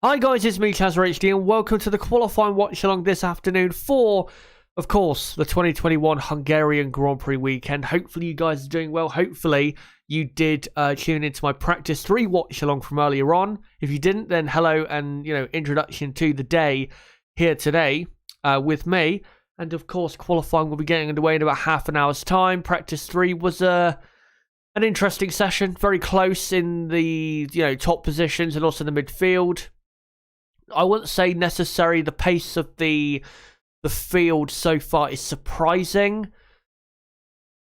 Hi guys, it's me, HD, and welcome to the qualifying watch-along this afternoon for, of course, the 2021 Hungarian Grand Prix weekend. Hopefully you guys are doing well. Hopefully you did tune into my practice 3 watch-along from earlier on. If you didn't, then hello and, introduction to the day here today with me. And of course, qualifying will be getting underway in about half an hour's time. Practice 3 was an interesting session, very close in the top positions and also the midfield. I wouldn't say necessarily the pace of the field so far is surprising.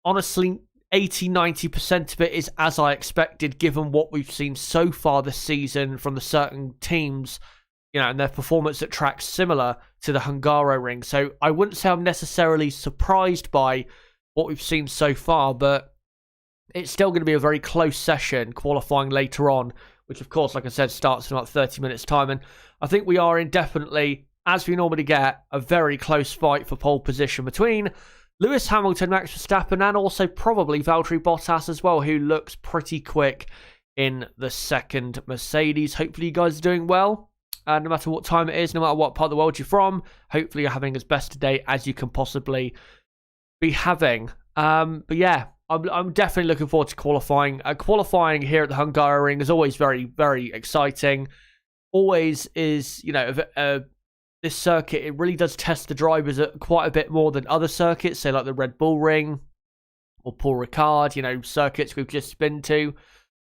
Honestly, 80-90% of it is as I expected, given what we've seen so far this season from the certain teams, and their performance at tracks similar to the Hungaroring. So I wouldn't say I'm necessarily surprised by what we've seen so far, but it's still going to be a very close session qualifying later on, which of course, like I said, starts in about 30 minutes time. And I think we are in definitely, as we normally get, a very close fight for pole position between Lewis Hamilton, Max Verstappen, and also probably Valtteri Bottas as well, who looks pretty quick in the second Mercedes. Hopefully you guys are doing well. No matter what time it is, no matter what part of the world you're from, hopefully you're having as best a day as you can possibly be having. But yeah, I'm definitely looking forward to qualifying. Qualifying here at the Hungaroring is always very, very exciting. Always is, this circuit, it really does test the drivers quite a bit more than other circuits, say like the Red Bull Ring or Paul Ricard, circuits we've just been to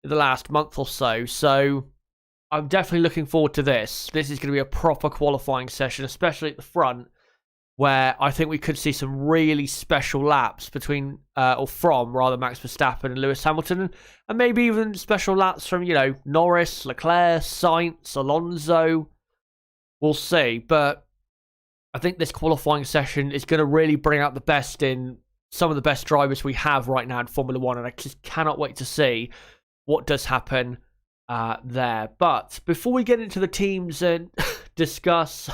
in the last month or so. So I'm definitely looking forward to this. This is going to be a proper qualifying session, especially at the front, where I think we could see some really special laps from Max Verstappen and Lewis Hamilton, and maybe even special laps from, Norris, Leclerc, Sainz, Alonso. We'll see. But I think this qualifying session is going to really bring out the best in some of the best drivers we have right now in Formula One, and I just cannot wait to see what does happen there. But before we get into the teams and discuss...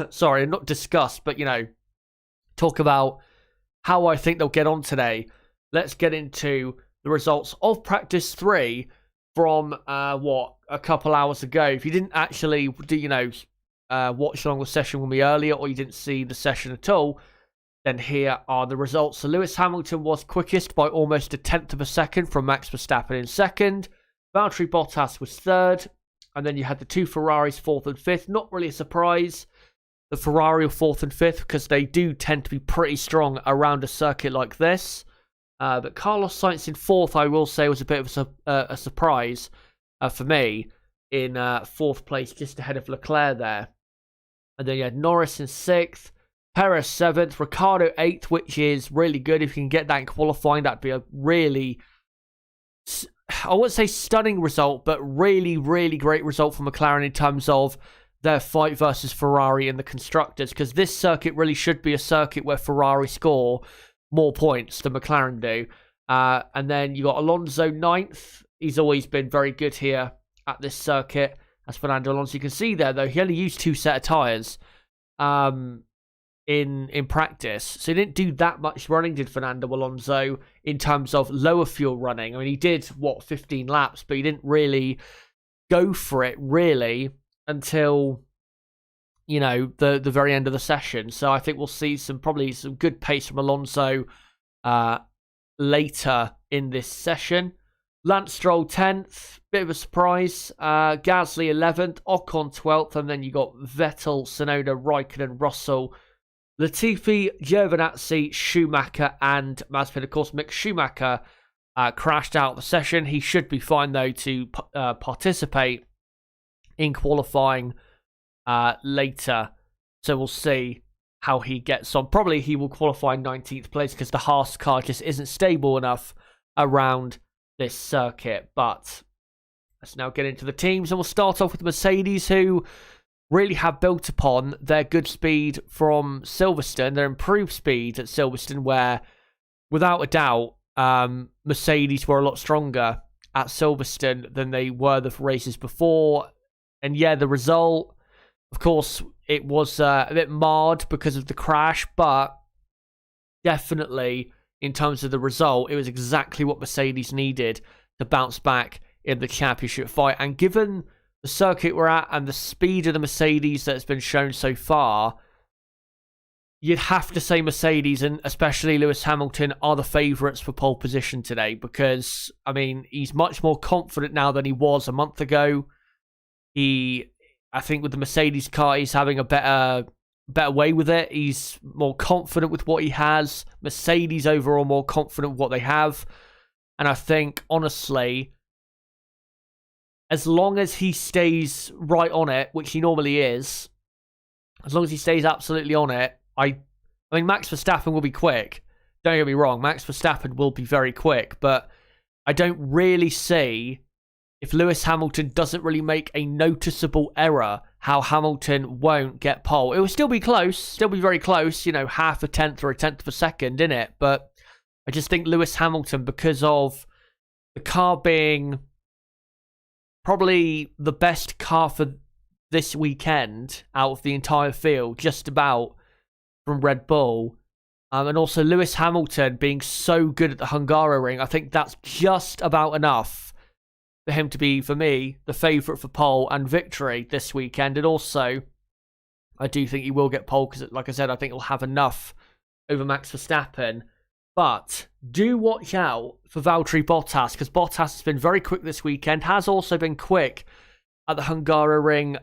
Sorry, not discuss, but, talk about how I think they'll get on today. Let's get into the results of practice 3 from, a couple hours ago. If you didn't actually, watch along the session with me earlier, or you didn't see the session at all, then here are the results. So Lewis Hamilton was quickest by almost a tenth of a second from Max Verstappen in second. Valtteri Bottas was third. And then you had the two Ferraris, fourth and fifth. Not really a surprise. The Ferrari are fourth and fifth because they do tend to be pretty strong around a circuit like this. But Carlos Sainz in fourth, I will say, was a bit of a surprise for me in fourth place, just ahead of Leclerc there. And then you had Norris in sixth, Perez seventh, Ricciardo eighth, which is really good. If you can get that in qualifying, that'd be a really, I wouldn't say stunning result, but really, really great result for McLaren in terms of their fight versus Ferrari and the constructors, because this circuit really should be a circuit where Ferrari score more points than McLaren do. And then you got Alonso ninth. He's always been very good here at this circuit. As Fernando Alonso, you can see there, though, he only used 2 set of tyres in practice. So he didn't do that much running, did Fernando Alonso, in terms of lower fuel running. I mean, he did, 15 laps, but he didn't really go for it, really, until, the very end of the session. So I think we'll see probably some good pace from Alonso later in this session. Lance Stroll 10th, bit of a surprise. Gasly 11th, Ocon 12th, and then you got Vettel, Tsunoda, Raikkonen, Russell, Latifi, Giovinazzi, Schumacher, and Mazepin. Of course, Mick Schumacher crashed out of the session. He should be fine, though, to participate in qualifying later. So we'll see how he gets on. Probably he will qualify 19th place because the Haas car just isn't stable enough around this circuit. But let's now get into the teams, and we'll start off with Mercedes, who really have built upon their good speed from Silverstone, their improved speed at Silverstone, where without a doubt Mercedes were a lot stronger at Silverstone than they were the races before. And yeah, the result, of course, it was a bit marred because of the crash, but definitely in terms of the result, it was exactly what Mercedes needed to bounce back in the championship fight. And given the circuit we're at and the speed of the Mercedes that's been shown so far, you'd have to say Mercedes and especially Lewis Hamilton are the favourites for pole position today because, I mean, he's much more confident now than he was a month ago. I think with the Mercedes car, he's having a better way with it. He's more confident with what he has. Mercedes overall more confident with what they have. And I think, honestly, as long as he stays right on it, which he normally is, as long as he stays absolutely on it, I mean, Max Verstappen will be quick. Don't get me wrong, Max Verstappen will be very quick, but I don't really see, if Lewis Hamilton doesn't really make a noticeable error, how Hamilton won't get pole. It will still be close, still be very close, half a tenth or a tenth of a second in it, but I just think Lewis Hamilton, because of the car being probably the best car for this weekend out of the entire field, just about, from Red Bull, and also Lewis Hamilton being so good at the Hungaroring, I think that's just about enough for him to be, for me, the favourite for pole and victory this weekend. And also, I do think he will get pole because, like I said, I think he'll have enough over Max Verstappen. But do watch out for Valtteri Bottas because Bottas has been very quick this weekend, has also been quick at the Hungaroring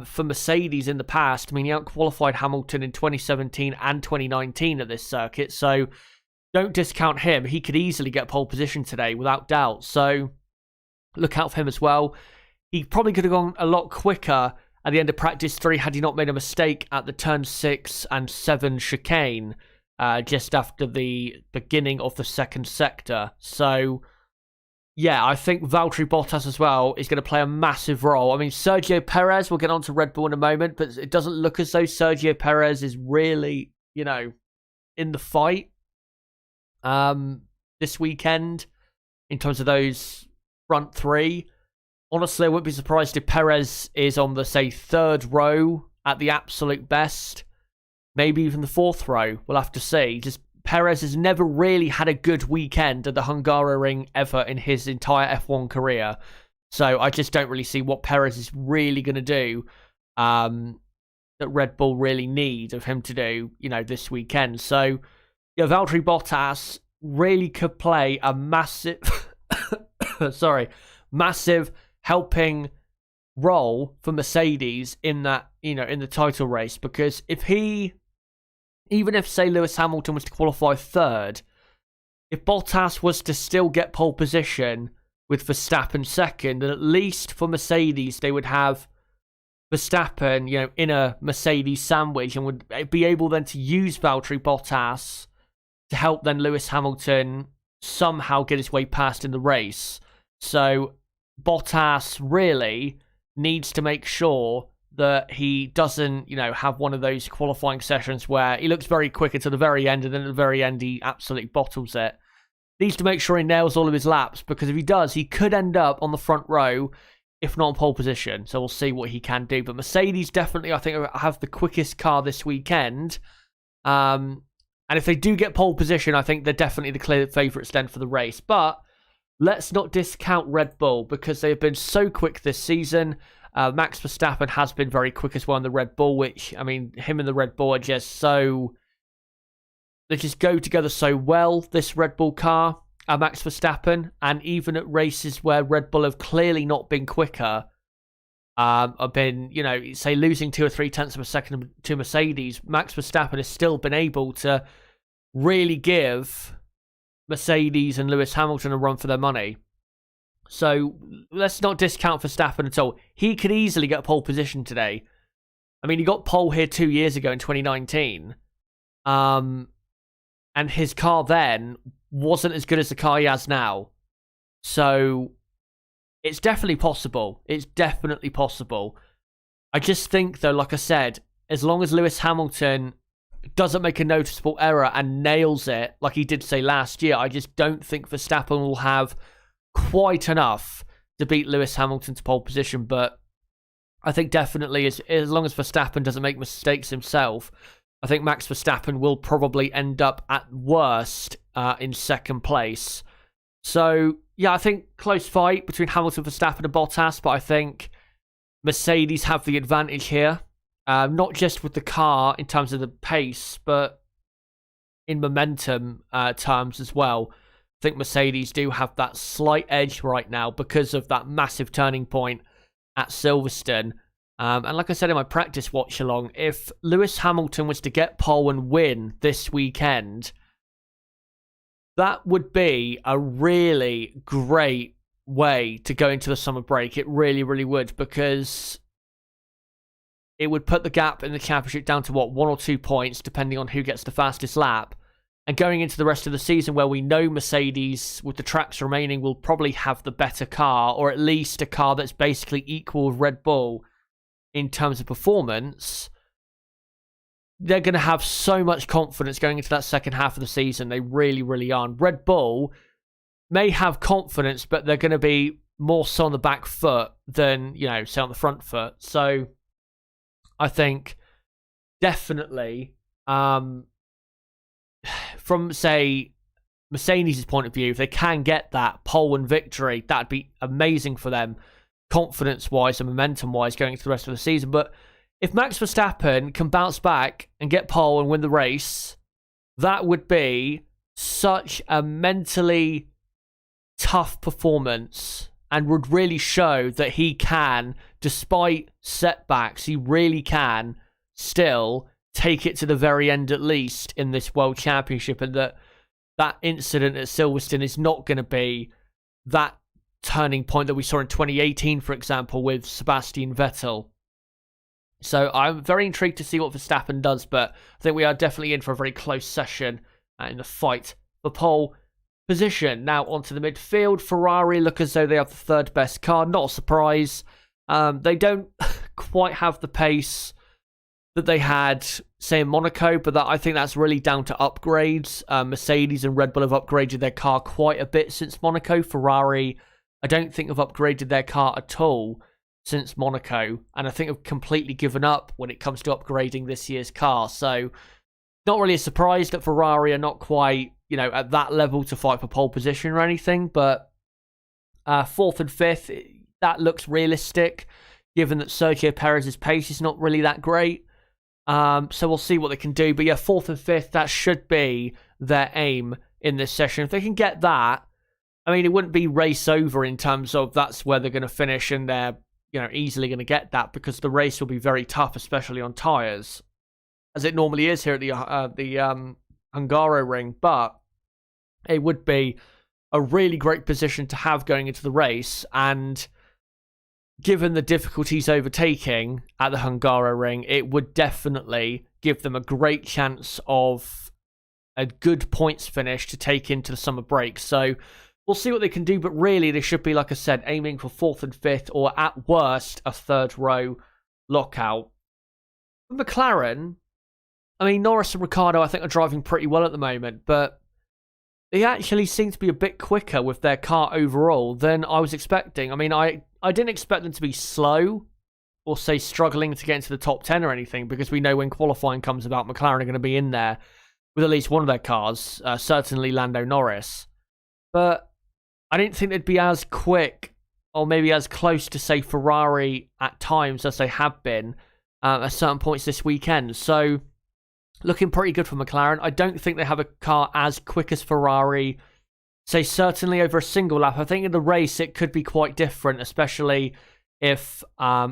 for Mercedes in the past. I mean, he out-qualified Hamilton in 2017 and 2019 at this circuit, so don't discount him. He could easily get pole position today, without doubt, so look out for him as well. He probably could have gone a lot quicker at the end of practice 3 had he not made a mistake at the turn 6 and 7 chicane just after the beginning of the second sector. So yeah, I think Valtteri Bottas as well is going to play a massive role. I mean, Sergio Perez, we'll get on to Red Bull in a moment, but it doesn't look as though Sergio Perez is really, in the fight this weekend in terms of those front 3. Honestly, I wouldn't be surprised if Perez is on the, say, 3rd row at the absolute best. Maybe even the 4th row. We'll have to see. Just Perez has never really had a good weekend at the Hungaroring ever in his entire F1 career. So I just don't really see what Perez is really going to do that Red Bull really need of him to do, this weekend. So, yeah, Valtteri Bottas really could play a massive, massive helping role for Mercedes in that, in the title race. Because even if, say, Lewis Hamilton was to qualify 3rd, if Bottas was to still get pole position with Verstappen 2nd, then at least for Mercedes, they would have Verstappen, in a Mercedes sandwich and would be able then to use Valtteri Bottas to help then Lewis Hamilton somehow get his way past in the race. So Bottas really needs to make sure that he doesn't, have one of those qualifying sessions where he looks very quick until the very end, and then at the very end he absolutely bottles it. Needs to make sure he nails all of his laps, because if he does, he could end up on the front row, if not on pole position. So we'll see what he can do. But Mercedes definitely, I think, have the quickest car this weekend. And if they do get pole position, I think they're definitely the clear favourites then for the race. But let's not discount Red Bull, because they have been so quick this season. Max Verstappen has been very quick as well in the Red Bull, which, I mean, him and the Red Bull are just so... They just go together so well, this Red Bull car, Max Verstappen, and even at races where Red Bull have clearly not been quicker, have been, say, losing 2 or 3 tenths of a second to Mercedes, Max Verstappen has still been able to really give Mercedes and Lewis Hamilton a run for their money. So let's not discount Verstappen at all. He could easily get pole position today. I mean, he got pole here 2 years ago in 2019. And his car then wasn't as good as the car he has now. So it's definitely possible. It's definitely possible. I just think, though, like I said, as long as Lewis Hamilton doesn't make a noticeable error and nails it, like he did say last year, I just don't think Verstappen will have quite enough to beat Lewis Hamilton to pole position. But I think definitely as long as Verstappen doesn't make mistakes himself, I think Max Verstappen will probably end up at worst in 2nd place. So yeah, I think close fight between Hamilton, Verstappen and Bottas, but I think Mercedes have the advantage here, not just with the car in terms of the pace, but in momentum terms as well. I think Mercedes do have that slight edge right now because of that massive turning point at Silverstone. And like I said in my practice watch along, if Lewis Hamilton was to get pole and win this weekend, that would be a really great way to go into the summer break. It really, really would, because it would put the gap in the championship down to, 1 or 2 points, depending on who gets the fastest lap. And going into the rest of the season, where we know Mercedes, with the tracks remaining, will probably have the better car, or at least a car that's basically equal with Red Bull in terms of performance, they're going to have so much confidence going into that second half of the season. They really, really are. And Red Bull may have confidence, but they're going to be more so on the back foot than, say on the front foot. So I think definitely, from, say, Mercedes' point of view, if they can get that pole and victory, that'd be amazing for them, confidence-wise and momentum-wise, going into the rest of the season. But if Max Verstappen can bounce back and get pole and win the race, that would be such a mentally tough performance and would really show that he can, despite setbacks, he really can still take it to the very end at least in this World Championship, and that incident at Silverstone is not going to be that turning point that we saw in 2018, for example, with Sebastian Vettel. So I'm very intrigued to see what Verstappen does, but I think we are definitely in for a very close session in the fight for pole position. Now onto the midfield. Ferrari look as though they have the third best car. Not a surprise. They don't quite have the pace that they had, say, in Monaco, but I think that's really down to upgrades. Mercedes and Red Bull have upgraded their car quite a bit since Monaco. Ferrari, I don't think have upgraded their car at all since Monaco, and I think have completely given up when it comes to upgrading this year's car. So not really a surprise that Ferrari are not quite, at that level to fight for pole position or anything, but 4th and 5th, that looks realistic, given that Sergio Perez's pace is not really that great. So we'll see what they can do. But yeah, 4th and 5th, that should be their aim in this session. If they can get that, I mean, it wouldn't be race over in terms of that's where they're going to finish and they're, easily going to get that, because the race will be very tough, especially on tyres, as it normally is here at the Hungaroring. But it would be a really great position to have going into the race, and given the difficulties overtaking at the Hungaroring, it would definitely give them a great chance of a good points finish to take into the summer break. So we'll see what they can do, but really they should be, like I said, aiming for 4th and 5th, or at worst, a 3rd row lockout. McLaren, I mean, Norris and Ricciardo, I think, are driving pretty well at the moment, but they actually seem to be a bit quicker with their car overall than I was expecting. I mean, I didn't expect them to be slow or, say, struggling to get into the top 10 or anything, because we know when qualifying comes about, McLaren are going to be in there with at least one of their cars, certainly Lando Norris. But I didn't think they'd be as quick, or maybe as close to, say, Ferrari at times as they have been at certain points this weekend. So looking pretty good for McLaren. I don't think they have a car as quick as Ferrari, say, certainly over a single lap. I think in the race it could be quite different, especially if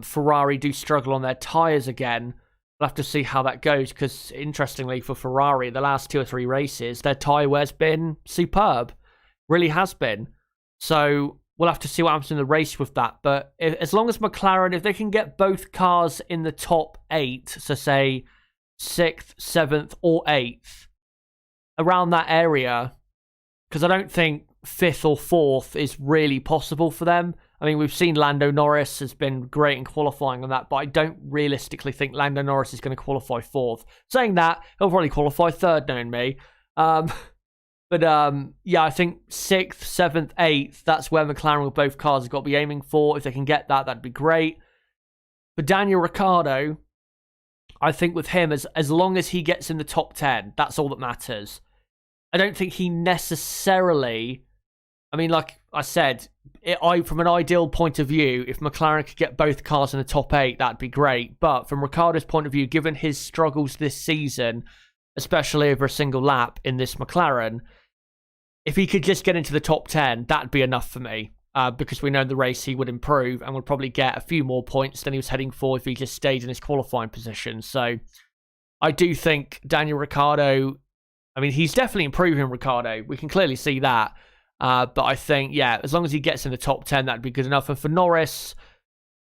Ferrari do struggle on their tyres again. We'll have to see how that goes, because interestingly for Ferrari, the last 2 or 3 races, their tyre wear's been superb. Really has been. So we'll have to see what happens in the race with that. But as long as McLaren, if they can get both cars in the top 8, so say 6th, 7th, or 8th, around that area, because I don't think 5th or 4th is really possible for them. I mean, we've seen Lando Norris has been great in qualifying on that, but I don't realistically think Lando Norris is going to qualify 4th. Saying that, he'll probably qualify 3rd, knowing me. But yeah, I think 6th, 7th, 8th, that's where McLaren with both cars have got to be aiming for. If they can get that, that'd be great. For Daniel Ricciardo, I think with him, as long as he gets in the top 10, that's all that matters. I don't think he necessarily I mean, like I said, from an ideal point of view, if McLaren could get both cars in the top 8, that'd be great. But from Ricciardo's point of view, given his struggles this season, especially over a single lap in this McLaren, if he could just get into the top 10, that'd be enough for me. Because we know in the race he would improve and would probably get a few more points than he was heading for if he just stayed in his qualifying position. So I do think Daniel Ricciardo, I mean, he's definitely improving, Ricciardo. We can clearly see that. But I think, yeah, as long as he gets in the top 10, that'd be good enough. And for Norris,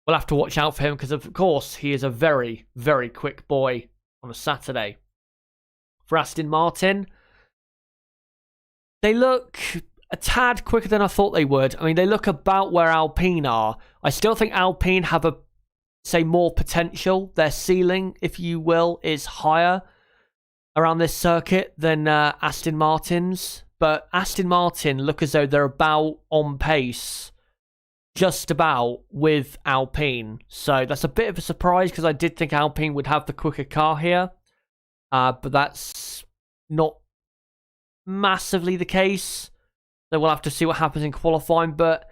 we'll have to watch out for him because, of course, he is a very, very quick boy on a Saturday. For Aston Martin, they look a tad quicker than I thought they would. I mean, they look about where Alpine are. I still think Alpine have more potential. Their ceiling, if you will, is higher around this circuit than Aston Martin's. But Aston Martin look as though they're about on pace, just about, with Alpine. So that's a bit of a surprise because I did think Alpine would have the quicker car here. But that's not massively the case. So we'll have to see what happens in qualifying. But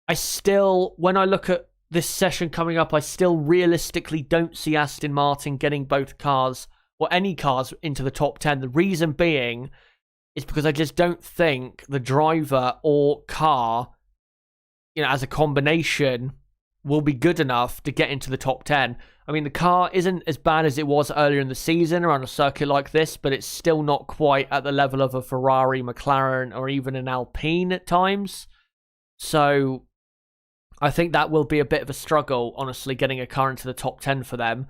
I still, when I look at this session coming up, I still realistically don't see Aston Martin getting both cars or any cars into the top 10. The reason being is because I just don't think the driver or car, as a combination, will be good enough to get into the top 10. I mean, the car isn't as bad as it was earlier in the season around a circuit like this, but it's still not quite at the level of a Ferrari, McLaren, or even an Alpine at times. So I think that will be a bit of a struggle, honestly, getting a car into the top 10 for them.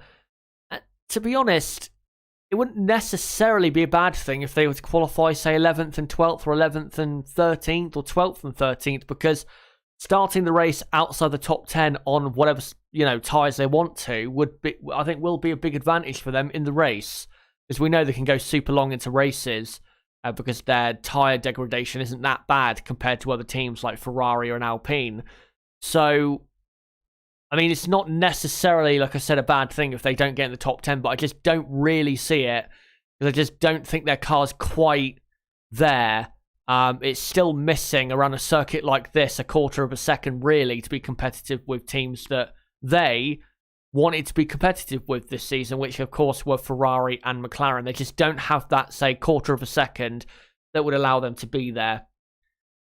To be honest, it wouldn't necessarily be a bad thing if they were to qualify, say, 11th and 12th, or 11th and 13th, or 12th and 13th, because starting the race outside the top 10 on whatever, tyres they want to will be a big advantage for them in the race, because we know they can go super long into races because their tyre degradation isn't that bad compared to other teams like Ferrari or an Alpine. So, I mean, it's not necessarily, like I said, a bad thing if they don't get in the top 10, but I just don't really see it because I just don't think their car's quite there. It's still missing around a circuit like this, a quarter of a second, really, to be competitive with teams that they wanted to be competitive with this season, which, of course, were Ferrari and McLaren. They just don't have that, say, quarter of a second that would allow them to be there.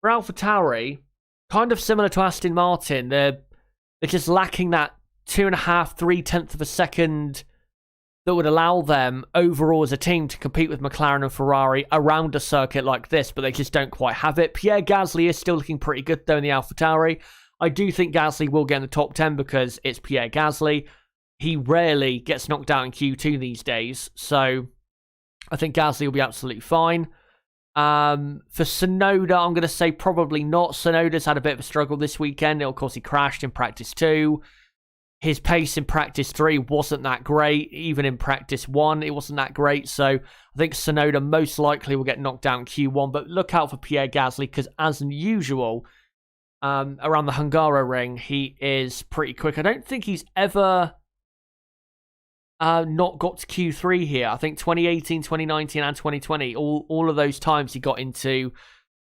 For AlphaTauri, kind of similar to Aston Martin, they're just lacking that 2.5, 3/10 of a second that would allow them overall as a team to compete with McLaren and Ferrari around a circuit like this, but they just don't quite have it. Pierre Gasly is still looking pretty good, though, in the AlphaTauri. I do think Gasly will get in the top 10 because it's Pierre Gasly. He rarely gets knocked out in Q2 these days, so I think Gasly will be absolutely fine. For Tsunoda, I'm going to say probably not. Tsunoda's had a bit of a struggle this weekend. Of course, he crashed in practice 2. His pace in practice 3 wasn't that great. Even in practice 1, it wasn't that great. So I think Tsunoda most likely will get knocked down in Q1. But look out for Pierre Gasly because, as usual, around the Hungaroring, he is pretty quick. I don't think he's ever not got to Q3 here. I think 2018, 2019, and 2020, all of those times he got into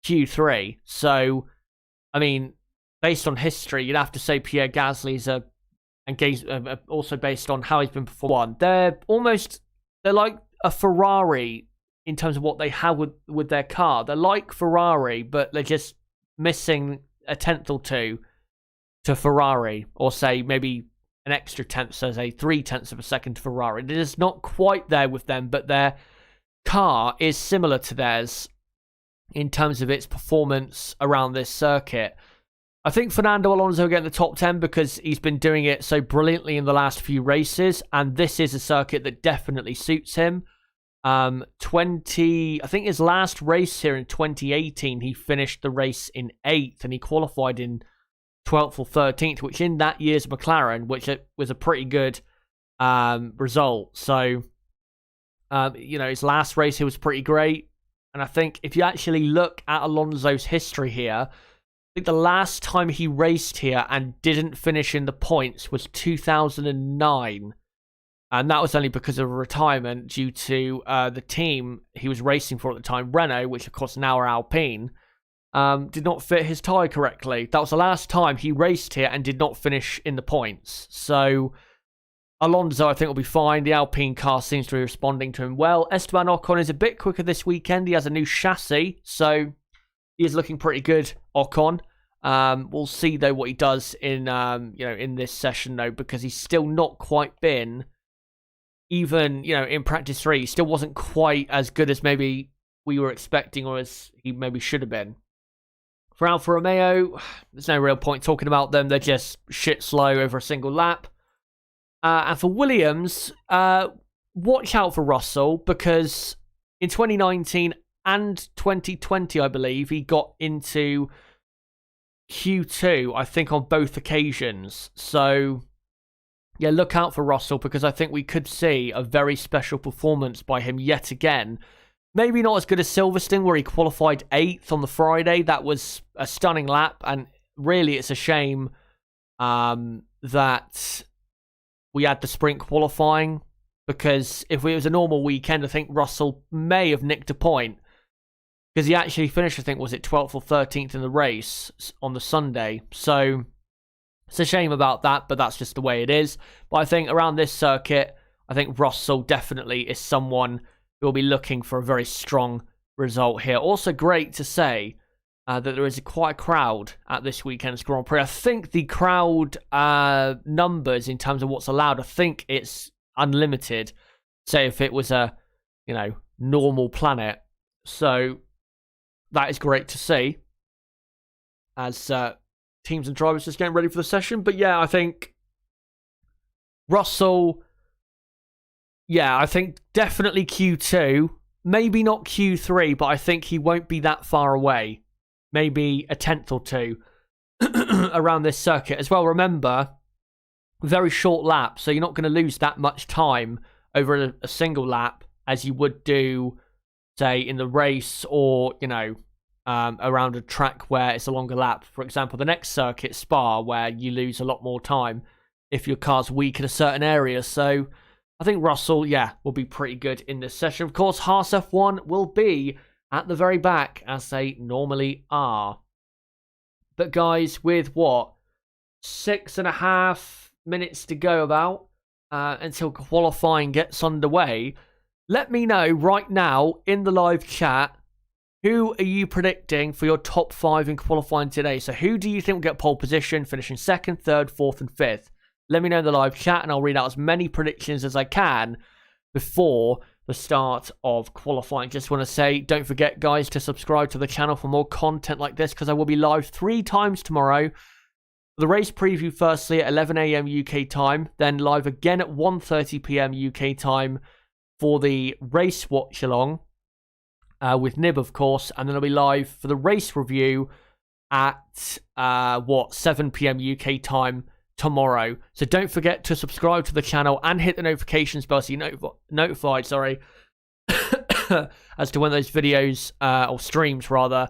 Q3. So, I mean, based on history, you'd have to say Pierre Gasly's also based on how he's been performing. They're like a Ferrari in terms of what they have with their car. They're like Ferrari, but they're just missing a tenth or two to Ferrari, or say maybe an extra tenth, so say 3/10 of a second to Ferrari. It is not quite there with them, but their car is similar to theirs in terms of its performance around this circuit. I think Fernando Alonso will get in the top 10 because he's been doing it so brilliantly in the last few races, and this is a circuit that definitely suits him. I think his last race here in 2018, he finished the race in 8th, and he qualified in 12th or 13th, which in that year's McLaren, which was a pretty good result. So, his last race, he was pretty great. And I think if you actually look at Alonso's history here, I think the last time he raced here and didn't finish in the points was 2009. And that was only because of a retirement due to the team he was racing for at the time, Renault, which of course now are Alpine. did not fit his tyre correctly. That was the last time he raced here and did not finish in the points. So Alonso, I think, will be fine. The Alpine car seems to be responding to him well. Esteban Ocon is a bit quicker this weekend. He has a new chassis, so he is looking pretty good, Ocon. We'll see, though, what he does in in this session, though, because he's still not quite been, even, in practice 3, he still wasn't quite as good as maybe we were expecting or as he maybe should have been. For Alfa Romeo, there's no real point talking about them. They're just shit slow over a single lap. And for Williams, watch out for Russell, because in 2019 and 2020, I believe, he got into Q2, I think, on both occasions. So, yeah, look out for Russell, because I think we could see a very special performance by him yet again. Maybe not as good as Silverstone, where he qualified 8th on the Friday. That was a stunning lap, and really it's a shame that we had the sprint qualifying, because if it was a normal weekend, I think Russell may have nicked a point, because he actually finished, I think, was it 12th or 13th in the race on the Sunday. So it's a shame about that, but that's just the way it is. But I think around this circuit, I think Russell definitely is someone who will be looking for a very strong result here. Also great to say that there is quite a crowd at this weekend's Grand Prix. I think the crowd numbers in terms of what's allowed, I think it's unlimited. Say if it was a, normal planet. So that is great to see, as teams and drivers just getting ready for the session. But yeah, I think Russell, I think definitely Q2, maybe not Q3, but I think he won't be that far away. Maybe a 10th or 2 around this circuit. As well, remember, very short lap, so you're not going to lose that much time over a single lap as you would do, say, in the race, or, around a track where it's a longer lap. For example, the next circuit, Spa, where you lose a lot more time if your car's weak in a certain area. So I think Russell, will be pretty good in this session. Of course, Haas F1 will be at the very back, as they normally are. But guys, with 6.5 minutes to go about until qualifying gets underway, let me know right now in the live chat, who are you predicting for your top 5 in qualifying today? So who do you think will get pole position, finishing 2nd, 3rd, 4th and 5th? Let me know in the live chat, and I'll read out as many predictions as I can before the start of qualifying. Just want to say, don't forget, guys, to subscribe to the channel for more content like this, because I will be live 3 times tomorrow. The race preview, firstly, at 11 a.m. UK time, then live again at 1:30 p.m. UK time for the race watch-along with Nib, of course, and then I'll be live for the race review at 7 p.m. UK time tomorrow. So don't forget to subscribe to the channel and hit the notifications bell so you're notified, as to when those videos, or streams rather,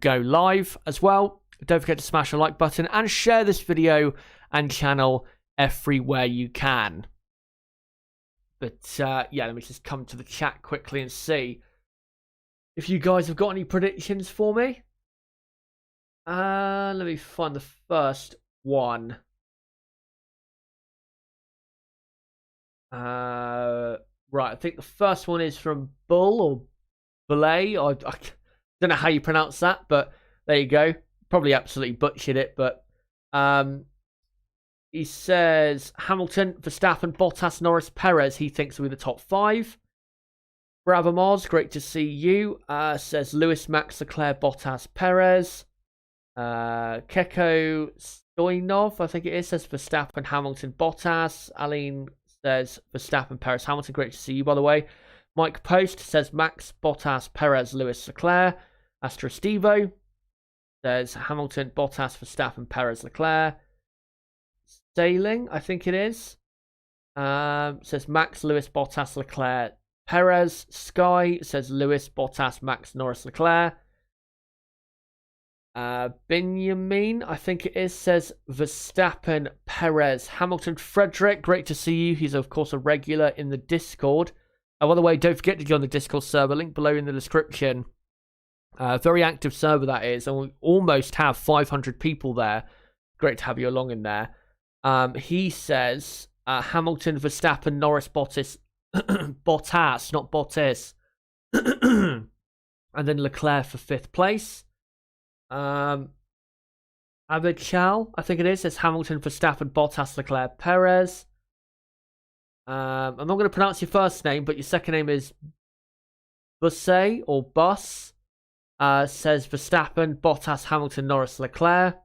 go live as well. Don't forget to smash the like button and share this video and channel everywhere you can. But let me just come to the chat quickly and see if you guys have got any predictions for me. Let me find the first one. Right, I think the first one is from Bull or Belay. I don't know how you pronounce that, but there you go. Probably absolutely butchered it, but he says Hamilton, Verstappen, Bottas, Norris, Perez. He thinks will be the top 5. Bravo Moz, great to see you. Says Lewis, Max, Leclerc, Bottas, Perez. Keko Stoinov, I think it is, says Verstappen, Hamilton, Bottas. Aline says Verstappen, Perez, Hamilton. Great to see you, by the way. Mike Post says Max, Bottas, Perez, Lewis, Leclerc. Astra Stevo says Hamilton, Bottas, Verstappen, Perez, Leclerc. Sailing, I think it is. Says Max, Lewis, Bottas, Leclerc, Perez. Sky says Lewis, Bottas, Max, Norris, Leclerc. Benjamin, I think it is, says Verstappen, Perez, Hamilton. Frederick, great to see you. He's, of course, a regular in the Discord. By the way, don't forget to join the Discord server. Link below in the description Very active server that is, and we almost have 500 people there. Great to have you along in there. He says Hamilton, Verstappen, Norris, Bottas, Bottas, not Bottas, and then Leclerc for 5th place. Abidchal, I think it is, says Hamilton, Verstappen, Bottas, Leclerc, Perez. I'm not going to pronounce your first name, but your second name is Busse or Bus. Says Verstappen, Bottas, Hamilton, Norris, Leclerc.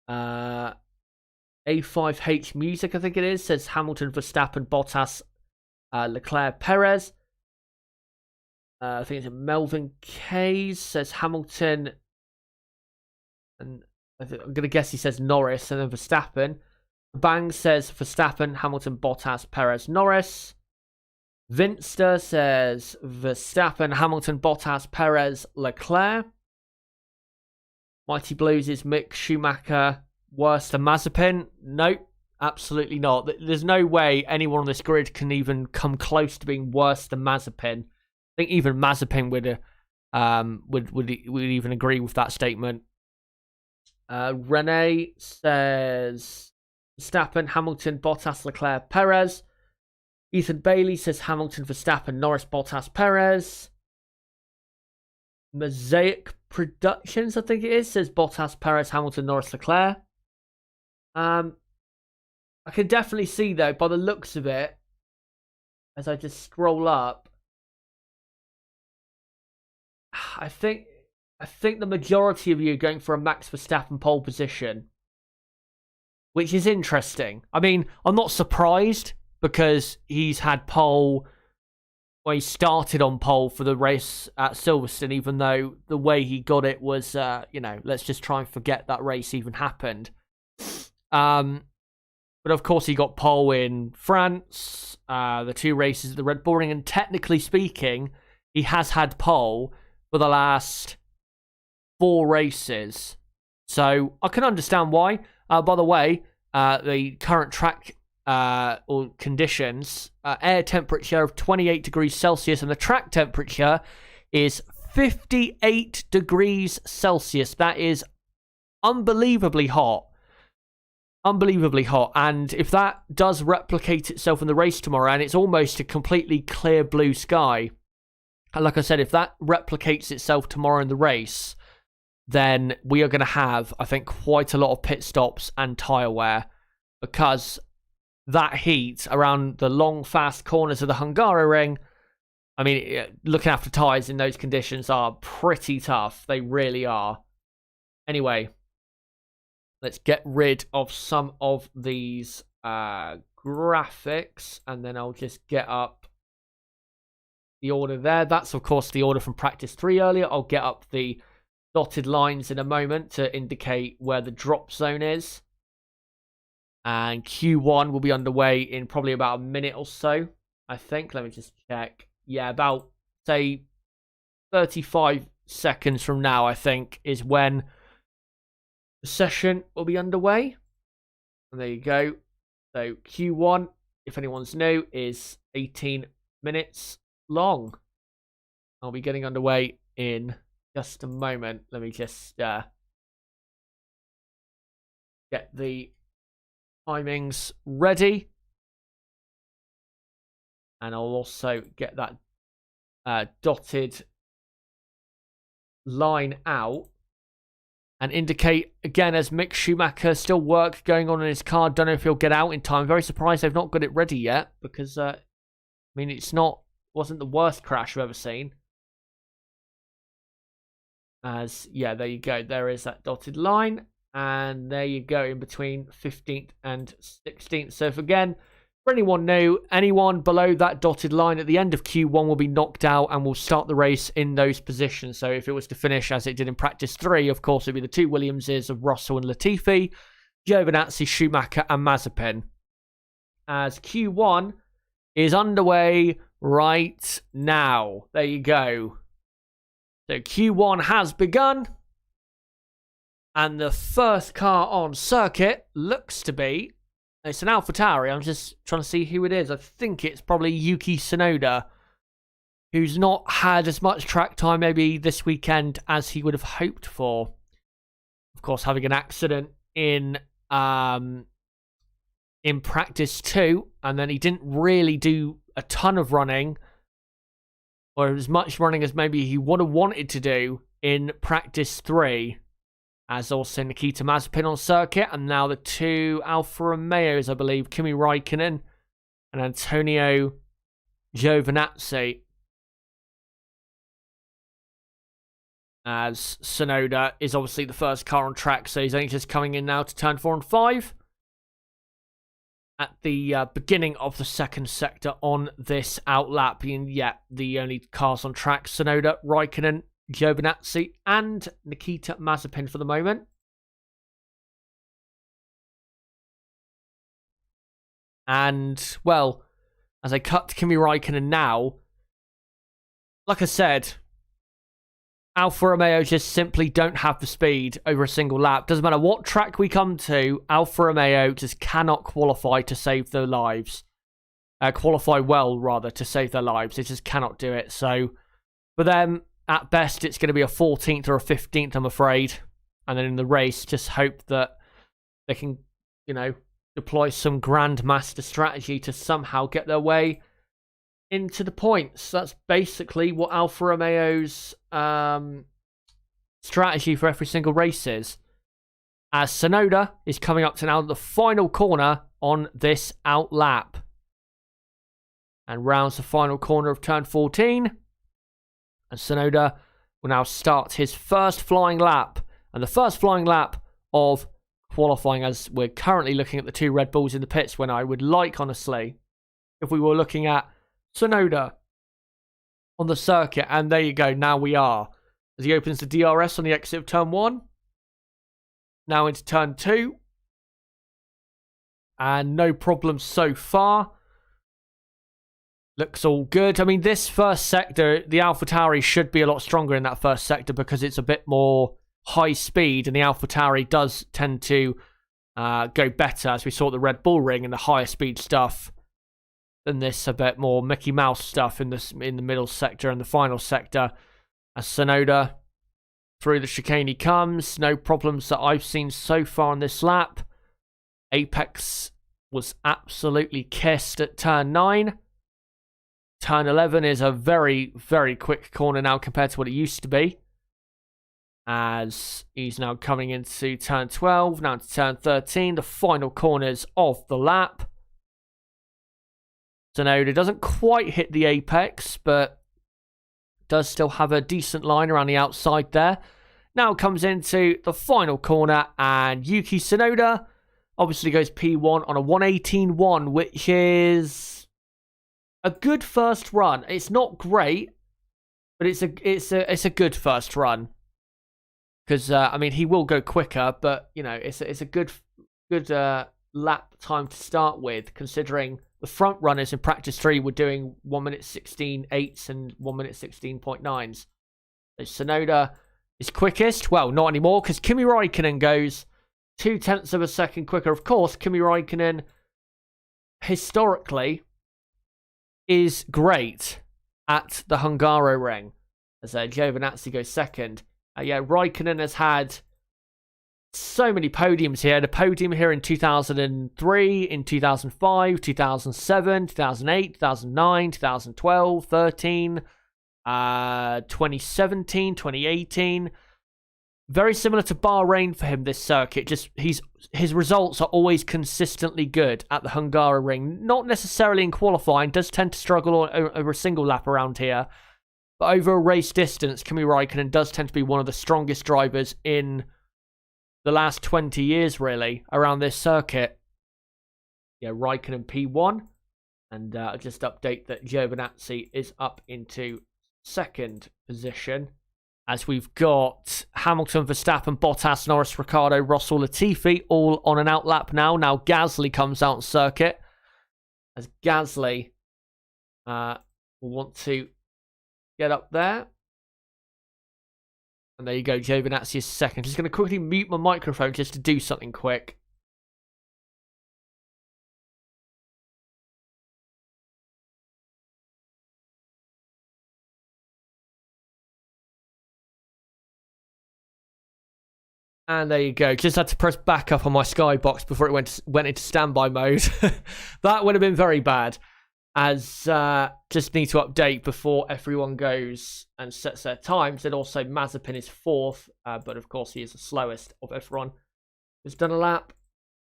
A5H Music, I think it is, says Hamilton, Verstappen, Bottas, Leclerc, Perez. I think it's Melvin Kays says Hamilton, and I'm going to guess he says Norris and then Verstappen. Bang says Verstappen, Hamilton, Bottas, Perez, Norris. Vinster says Verstappen, Hamilton, Bottas, Perez, Leclerc. Mighty Blues is Mick Schumacher, worse than Mazepin. Nope, absolutely not. There's no way anyone on this grid can even come close to being worse than Mazepin. I think even Mazepin would even agree with that statement. Rene says Verstappen, Hamilton, Bottas, Leclerc, Perez. Ethan Bailey says Hamilton, Verstappen, Norris, Bottas, Perez. Mosaic Productions, I think it is, says Bottas, Perez, Hamilton, Norris, Leclerc. I can definitely see, though, by the looks of it, as I just scroll up, I think the majority of you are going for a Max Verstappen pole position, which is interesting. I mean, I'm not surprised because he's had pole, well, he started on pole for the race at Silverstone, even though the way he got it was, let's just try and forget that race even happened. But of course he got pole in France, the 2 races at the Red Bull Ring, and technically speaking, he has had pole for the last 4 races. So I can understand why. By the way, the current track or conditions, air temperature of 28 degrees Celsius, and the track temperature is 58 degrees Celsius. That is unbelievably hot. Unbelievably hot. And if that does replicate itself in the race tomorrow, and it's almost a completely clear blue sky, and like I said, if that replicates itself tomorrow in the race, then we are going to have, I think, quite a lot of pit stops and tyre wear, because that heat around the long, fast corners of the Hungaroring, I mean, looking after tyres in those conditions are pretty tough. They really are. Anyway, let's get rid of some of these graphics, and then I'll just get up the order there. That's, of course, the order from practice 3 earlier. I'll get up the dotted lines in a moment to indicate where the drop zone is. And Q1 will be underway in probably about a minute or so, I think. Let me just check. Yeah, about, say, 35 seconds from now, I think, is when the session will be underway. And there you go. So Q1, if anyone's new, is 18 minutes long. I'll be getting underway in just a moment. Let me just get the timings ready, and I'll also get that dotted line out and indicate again as Mick Schumacher, still work going on in his car. Don't know if he'll get out in time. Very surprised they've not got it ready yet, because I mean, wasn't the worst crash I've ever seen. As yeah, there you go, there is that dotted line. And there you go, in between 15th and 16th. So if, again, for anyone new, anyone below that dotted line at the end of Q1 will be knocked out and will start the race in those positions. So if it was to finish as it did in practice 3, of course, it would be the 2 Williamses of Russell and Latifi, Giovinazzi, Schumacher and Mazepin. As Q1 is underway right now. There you go. So Q1 has begun. And the first car on circuit looks to be, it's an AlphaTauri. I'm just trying to see who it is. I think it's probably Yuki Tsunoda. who's not had as much track time maybe this weekend as he would have hoped for. Of course, having an accident in practice 2, and then he didn't really do a ton of running, or as much running as maybe he would have wanted to do in practice 3. As also Nikita Mazepin on circuit, and now the 2 Alfa Romeos, I believe, Kimi Räikkönen and Antonio Giovinazzi. As Tsunoda is obviously the first car on track, so he's only just coming in now to turn 4 and 5. At the beginning of the second sector on this outlap, and yeah, the only cars on track, Tsunoda, Räikkönen, Giovinazzi and Nikita Mazepin for the moment. And, well, as I cut to Kimi Räikkönen now, like I said, Alfa Romeo just simply don't have the speed over a single lap. Doesn't matter what track we come to, Alfa Romeo just cannot qualify to save their lives. Qualify well, rather, to save their lives. They just cannot do it. So, for them, at best, it's going to be a 14th or a 15th, I'm afraid. And then in the race, just hope that they can, you know, deploy some grandmaster strategy to somehow get their way into the points. That's basically what Alfa Romeo's strategy for every single race is. As Tsunoda is coming up to now the final corner on this outlap. And rounds the final corner of turn 14. And Tsunoda will now start his first flying lap. And the first flying lap of qualifying, as we're currently looking at the 2 Red Bulls in the pits, when I would like, honestly, if we were looking at Tsunoda on the circuit. And there you go, now we are. As he opens the DRS on the exit of turn 1. Now into turn 2. And no problems so far. Looks all good. I mean, this first sector, the AlphaTauri should be a lot stronger in that first sector because it's a bit more high speed, and the AlphaTauri does tend to go better, as we saw at the Red Bull Ring, and the higher speed stuff than this a bit more Mickey Mouse stuff in the middle sector and the final sector. As Tsunoda through the chicane he comes. No problems that I've seen so far on this lap. Apex was absolutely kissed at turn 9. Turn 11 is a very, very quick corner now compared to what it used to be. As he's now coming into turn 12, now to turn 13, the final corners of the lap. Tsunoda doesn't quite hit the apex, but does still have a decent line around the outside there. Now comes into the final corner, and Yuki Tsunoda obviously goes P1 on a 1:18.1, which is a good first run. It's not great, but it's a good first run. Because I mean, he will go quicker, but you know, it's a good lap time to start with, considering the front runners in practice 3 were doing 1:16.8s and 1:16.9s. So Tsunoda is quickest. Well, not anymore, because Kimi Räikkönen goes 0.2 of a second quicker. Of course, Kimi Räikkönen historically is great at the Hungaroring, as Giovinazzi goes second. Yeah, Räikkönen has had so many podiums here. The podium here in 2003, in 2005, 2007, 2008, 2009, 2012, 13, 2017, 2018. Very similar to Bahrain for him, this circuit. Just his results are always consistently good at the Hungaroring. Not necessarily in qualifying. Does tend to struggle over a single lap around here. But over a race distance, Kimi Räikkönen does tend to be one of the strongest drivers in the last 20 years, really, around this circuit. Yeah, Räikkönen P1. And I'll just update that Giovinazzi is up into second position. As we've got Hamilton, Verstappen, Bottas, Norris, Ricciardo, Russell, Latifi, all on an outlap now. Now Gasly comes out on circuit. As Gasly will want to get up there. And there you go, Giovinazzi is second. Just going to quickly mute my microphone just to do something quick. And there you go. Just had to press back up on my skybox before it went into standby mode. That would have been very bad. As just need to update before everyone goes and sets their times. And also Mazepin is 4th, but of course he is the slowest of everyone who's done a lap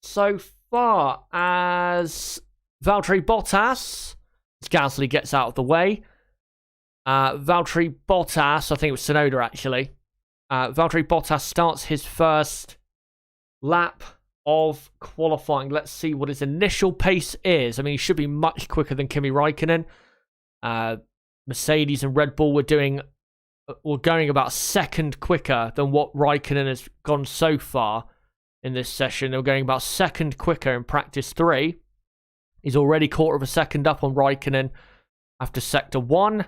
so far. As Valtteri Bottas, as Gasly gets out of the way. Valtteri Bottas, I think it was Tsunoda actually. Valtteri Bottas starts his first lap of qualifying. Let's see what his initial pace is. I mean, he should be much quicker than Kimi Räikkönen. Mercedes and Red Bull were going about a second quicker than what Räikkönen has gone so far in this session. They were going about a second quicker in practice 3. He's already quarter of a second up on Räikkönen after sector 1.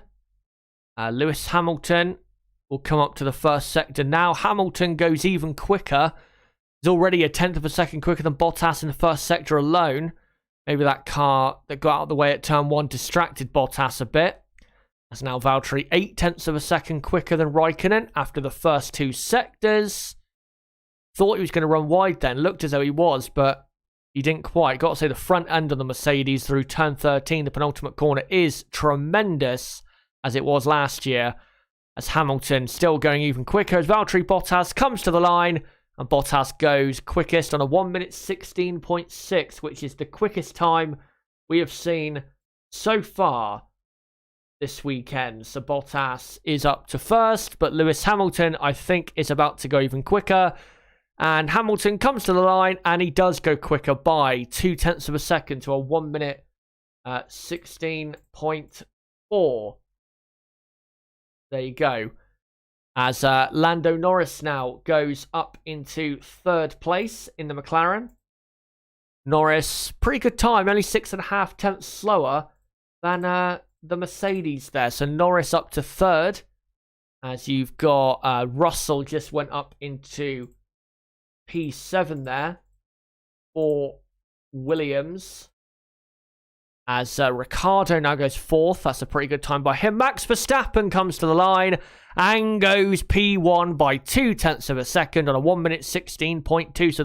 Lewis Hamilton will come up to the first sector now. Hamilton goes even quicker. He's already a tenth of a second quicker than Bottas in the first sector alone. Maybe that car that got out of the way at turn 1 distracted Bottas a bit. That's now Valtteri 8/10 of a second quicker than Räikkönen after the first 2 sectors. Thought he was going to run wide then. Looked as though he was, but he didn't quite. Got to say the front end of the Mercedes through turn 13, the penultimate corner, is tremendous as it was last year. As Hamilton still going even quicker as Valtteri Bottas comes to the line. And Bottas goes quickest on a 1 minute 16.6, which is the quickest time we have seen so far this weekend. So Bottas is up to first, but Lewis Hamilton, I think, is about to go even quicker. And Hamilton comes to the line, and he does go quicker by 2/10 of a second to a 1 minute 16.4. There you go. As Lando Norris now goes up into 3rd place in the McLaren. Norris, pretty good time, only 6.5 tenths slower than the Mercedes there. So Norris up to 3rd. As you've got Russell just went up into P7 there for Williams. As Ricciardo now goes 4th. That's a pretty good time by him. Max Verstappen comes to the line and goes P1 by 2/10 of a second on a 1 minute 16.2. So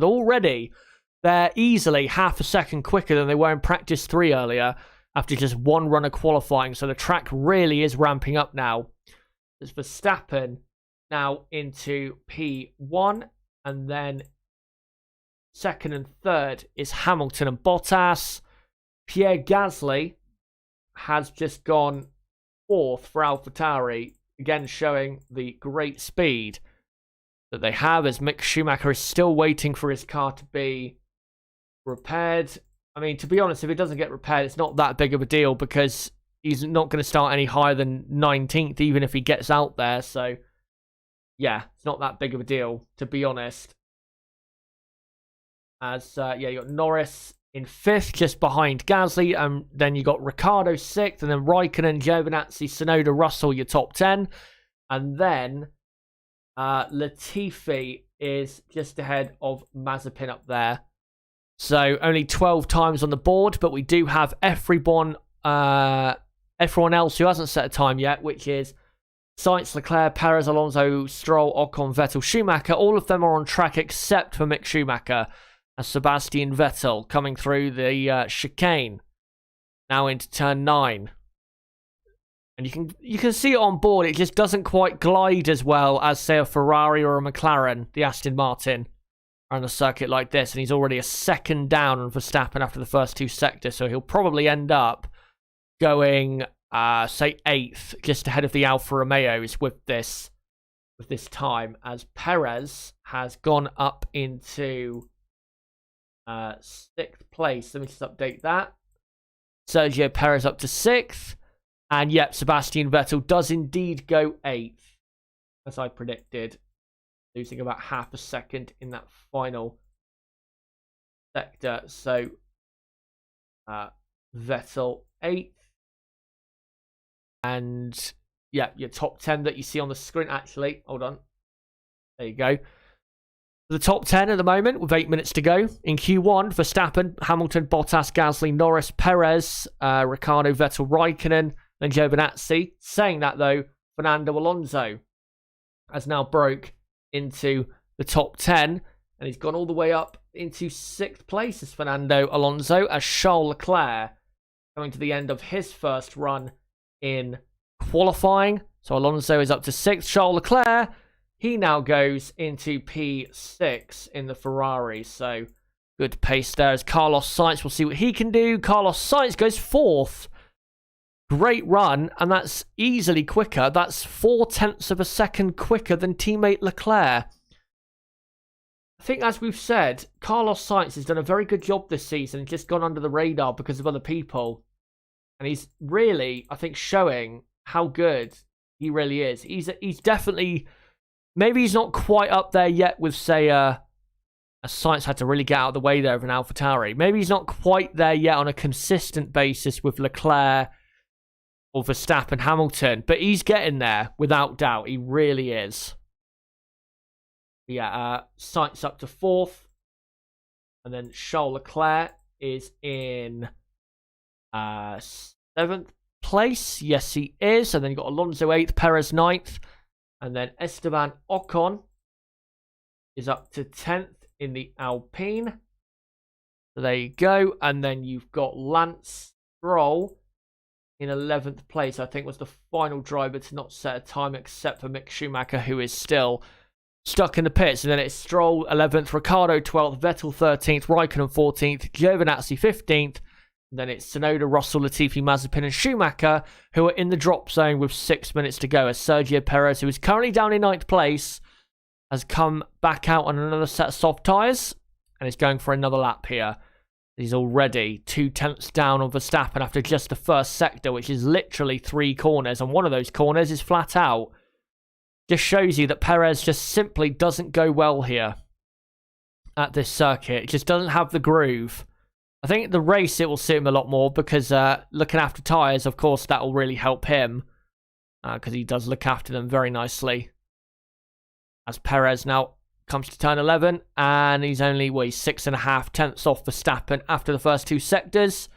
they're easily half a second quicker than they were in practice 3 earlier after just 1 run of qualifying. So the track really is ramping up now. There's Verstappen now into P1, and then 2nd and 3rd is Hamilton and Bottas. Pierre Gasly has just gone 4th for AlphaTauri, again showing the great speed that they have, as Mick Schumacher is still waiting for his car to be repaired. I mean, to be honest, if it doesn't get repaired, it's not that big of a deal because he's not going to start any higher than 19th, even if he gets out there. So, yeah, it's not that big of a deal, to be honest. As, you got Norris in 5th, just behind Gasly, and then you got Ricciardo 6th, and then Raikkonen, Giovinazzi, Tsunoda, Russell, your top 10. And then Latifi is just ahead of Mazepin up there. So only 12 times on the board, but we do have everyone else who hasn't set a time yet, which is Sainz, Leclerc, Perez, Alonso, Stroll, Ocon, Vettel, Schumacher. All of them are on track except for Mick Schumacher. As Sebastian Vettel coming through the chicane, now into turn 9, and you can see it on board. It just doesn't quite glide as well as, say, a Ferrari or a McLaren, the Aston Martin, on a circuit like this. And he's already a second down on Verstappen after the first 2 sectors, so he'll probably end up going, say, 8th, just ahead of the Alfa Romeos with this time. As Perez has gone up into 6th place. Let me just update that. Sergio Perez up to 6th. And yep, Sebastian Vettel does indeed go 8th, as I predicted. Losing about half a second in that final sector. So, Vettel 8th. And, yeah, your top 10 that you see on the screen. Actually, hold on. There you go. The top 10 at the moment with 8 minutes to go. In Q1, Verstappen, Hamilton, Bottas, Gasly, Norris, Perez, Ricciardo, Vettel, Raikkonen, then Giovinazzi. Saying that, though, Fernando Alonso has now broke into the top 10. And he's gone all the way up into 6th place as Fernando Alonso, as Charles Leclerc coming to the end of his first run in qualifying. So Alonso is up to 6th. Charles Leclerc, he now goes into P6 in the Ferrari. So good pace there as Carlos Sainz. We'll see what he can do. Carlos Sainz goes 4th. Great run, and that's easily quicker. That's 0.4 of a second quicker than teammate Leclerc. I think, as we've said, Carlos Sainz has done a very good job this season, just gone under the radar because of other people. And he's really, I think, showing how good he really is. He's definitely, maybe he's not quite up there yet with, say, Sainz had to really get out of the way there of an AlphaTauri. Maybe he's not quite there yet on a consistent basis with Leclerc or Verstappen, Hamilton, but he's getting there without doubt. He really is. Yeah, Sainz up to 4th, and then Charles Leclerc is in 7th place. Yes, he is. And then you've got Alonso 8th, Perez 9th, and then Esteban Ocon is up to 10th in the Alpine. So there you go. And then you've got Lance Stroll in 11th place. I think was the final driver to not set a time except for Mick Schumacher, who is still stuck in the pits. And then it's Stroll 11th, Ricciardo 12th, Vettel 13th, Raikkonen 14th, Giovinazzi 15th. And then it's Tsunoda, Russell, Latifi, Mazepin and Schumacher, who are in the drop zone with 6 minutes to go, as Sergio Perez, who is currently down in 9th place, has come back out on another set of soft tyres and is going for another lap here. He's already 0.2 down on Verstappen after just the first sector, which is literally 3 corners, and one of those corners is flat out. Just shows you that Perez just simply doesn't go well here at this circuit. It just doesn't have the groove. I think the race, it will suit him a lot more because looking after tyres, of course, that will really help him because he does look after them very nicely. As Perez now comes to turn 11, and he's only, he's 6.5 off Verstappen after the first 2 sectors.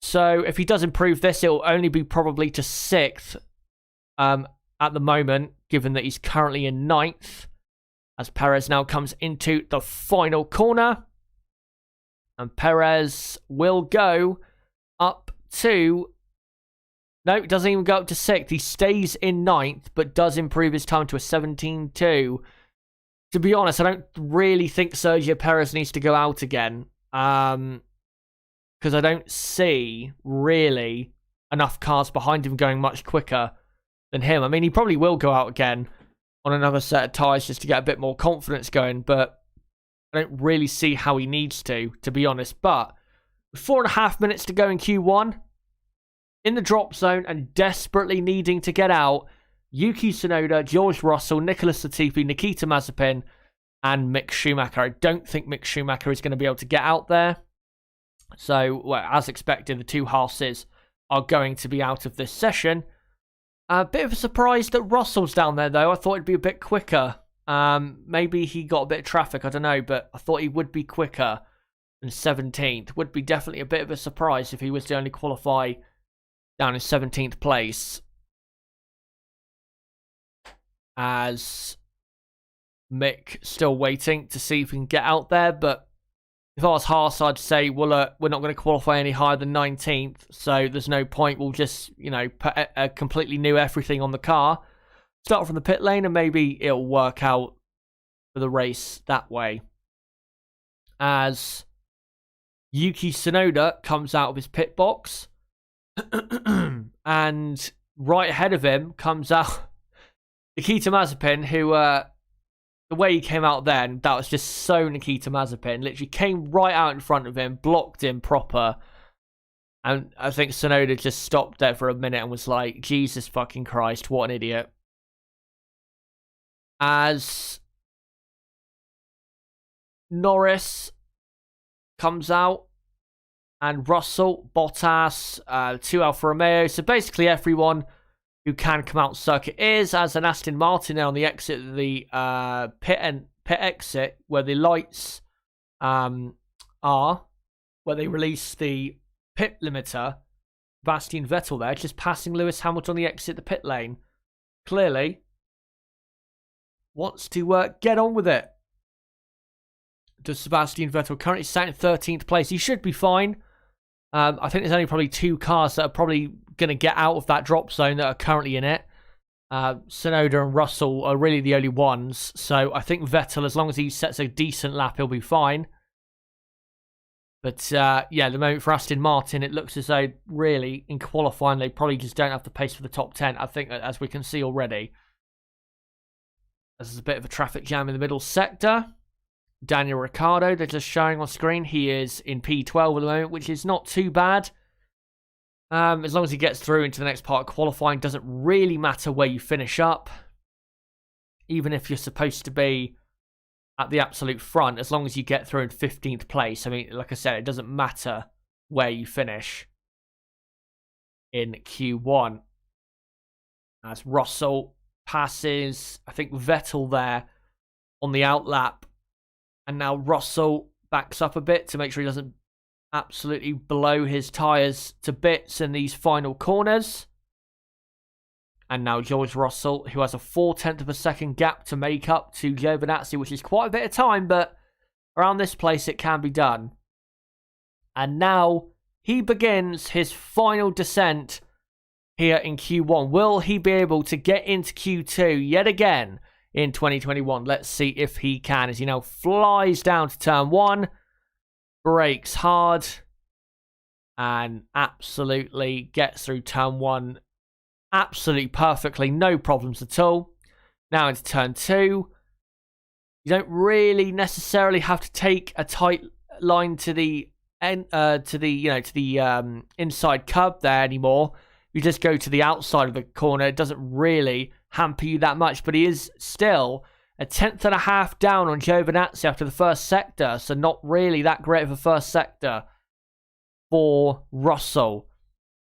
So if he does improve this, it will only be probably to 6th at the moment, given that he's currently in 9th, as Perez now comes into the final corner. And Perez will go up to... No, it doesn't even go up to 6th. He stays in 9th, but does improve his time to a 17.2. To be honest, I don't really think Sergio Perez needs to go out again. Because I don't see, really, enough cars behind him going much quicker than him. I mean, he probably will go out again on another set of tyres just to get a bit more confidence going, but I don't really see how he needs to be honest. But with 4.5 minutes to go in Q1, in the drop zone and desperately needing to get out, Yuki Tsunoda, George Russell, Nicholas Latifi, Nikita Mazepin, and Mick Schumacher. I don't think Mick Schumacher is going to be able to get out there. So, well, as expected, the 2 Haas's are going to be out of this session. A bit of a surprise that Russell's down there, though. I thought it'd be a bit quicker. Maybe he got a bit of traffic, I don't know, but I thought he would be quicker than 17th. Would be definitely a bit of a surprise if he was to only qualify down in 17th place. As Mick still waiting to see if he can get out there, but if I was Haas, I'd say, well, we're not going to qualify any higher than 19th, so there's no point. We'll just, put a completely new everything on the car, start from the pit lane, and maybe it'll work out for the race that way. As Yuki Tsunoda comes out of his pit box, and right ahead of him comes out Nikita Mazepin, who, the way he came out then, that was just so Nikita Mazepin. Literally came right out in front of him, blocked him proper. And I think Tsunoda just stopped there for a minute and was like, Jesus fucking Christ, what an idiot. As Norris comes out, and Russell, Bottas, 2 Alfa Romeo. So basically everyone who can come out circuit is, as an Aston Martin now on the exit of the pit exit, where the lights are, where they release the pit limiter. Bastian Vettel there, just passing Lewis Hamilton on the exit of the pit lane. Clearly, wants to get on with it. Does Sebastian Vettel currently sat in 13th place? He should be fine. I think there's only probably 2 cars that are probably going to get out of that drop zone that are currently in it. Tsunoda and Russell are really the only ones. So I think Vettel, as long as he sets a decent lap, he'll be fine. But yeah, the moment for Aston Martin, it looks as though really in qualifying they probably just don't have the pace for the top 10. I think, as we can see already. There's a bit of a traffic jam in the middle sector. Daniel Ricciardo, they're just showing on screen. He is in P12 at the moment, which is not too bad. As long as he gets through into the next part of qualifying, doesn't really matter where you finish up. Even if you're supposed to be at the absolute front, as long as you get through in 15th place. I mean, like I said, it doesn't matter where you finish in Q1. As Russell passes, I think, Vettel there on the outlap. And now Russell backs up a bit to make sure he doesn't absolutely blow his tyres to bits in these final corners. And now George Russell, who has a 0.4 of a second gap to make up to Giovinazzi, which is quite a bit of time, but around this place it can be done. And now he begins his final descent here in Q1. Will he be able to get into Q2 yet again in 2021? Let's see if he can, as he now flies down to turn 1, brakes hard, and absolutely gets through turn 1 absolutely perfectly, no problems at all. Now into turn 2. You don't really necessarily have to take a tight line to the inside curb there anymore. You just go to the outside of the corner. It doesn't really hamper you that much, but he is still a 1/10.5 down on Giovinazzi after the first sector, so not really that great of a first sector for Russell.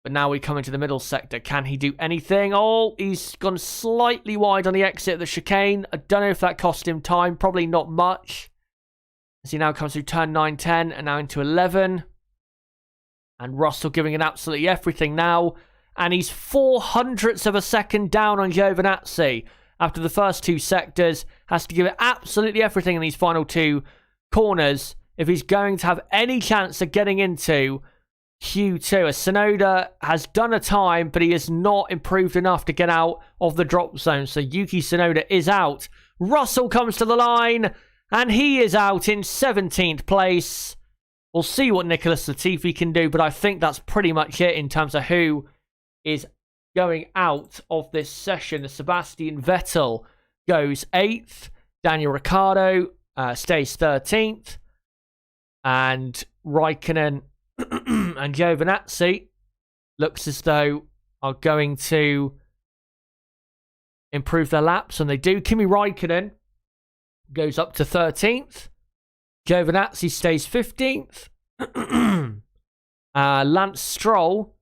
But now we come into the middle sector. Can he do anything? Oh, he's gone slightly wide on the exit of the chicane. I don't know if that cost him time. Probably not much. As he now comes through turn 9, 10, and now into 11. And Russell giving it absolutely everything now. And he's 0.04 of a second down on Giovinazzi after the first 2 sectors. Has to give it absolutely everything in these final 2 corners if he's going to have any chance of getting into Q2. As Tsunoda has done a time, but he has not improved enough to get out of the drop zone. So Yuki Tsunoda is out. Russell comes to the line, and he is out in 17th place. We'll see what Nicholas Latifi can do, but I think that's pretty much it in terms of who is going out of this session. Sebastian Vettel goes 8th. Daniel Ricciardo stays 13th. And Raikkonen and Giovinazzi looks as though are going to improve their laps, and they do. Kimi Raikkonen goes up to 13th. Giovinazzi stays 15th. Lance Stroll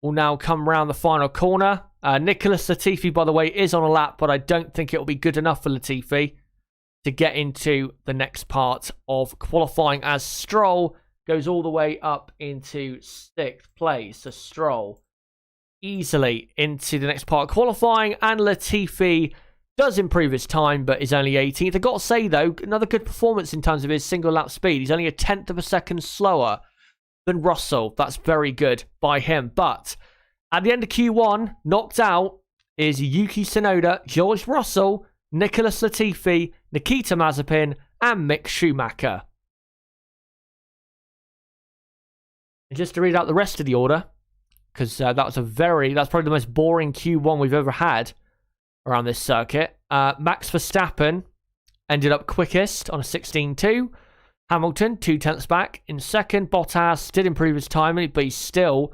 will now come round the final corner. Nicholas Latifi, by the way, is on a lap, but I don't think it will be good enough for Latifi to get into the next part of qualifying, as Stroll goes all the way up into 6th place. So Stroll easily into the next part of qualifying, and Latifi does improve his time, but is only 18th. I've got to say, though, another good performance in terms of his single lap speed. He's only a 1/10 of a second slower than Russell. That's very good by him. But at the end of Q1, knocked out is Yuki Tsunoda, George Russell, Nicholas Latifi, Nikita Mazepin, and Mick Schumacher. And just to read out the rest of the order, because that's probably the most boring Q1 we've ever had around this circuit. Max Verstappen ended up quickest on a 16.2. Hamilton, 0.2 back in second. Bottas did improve his time, but he still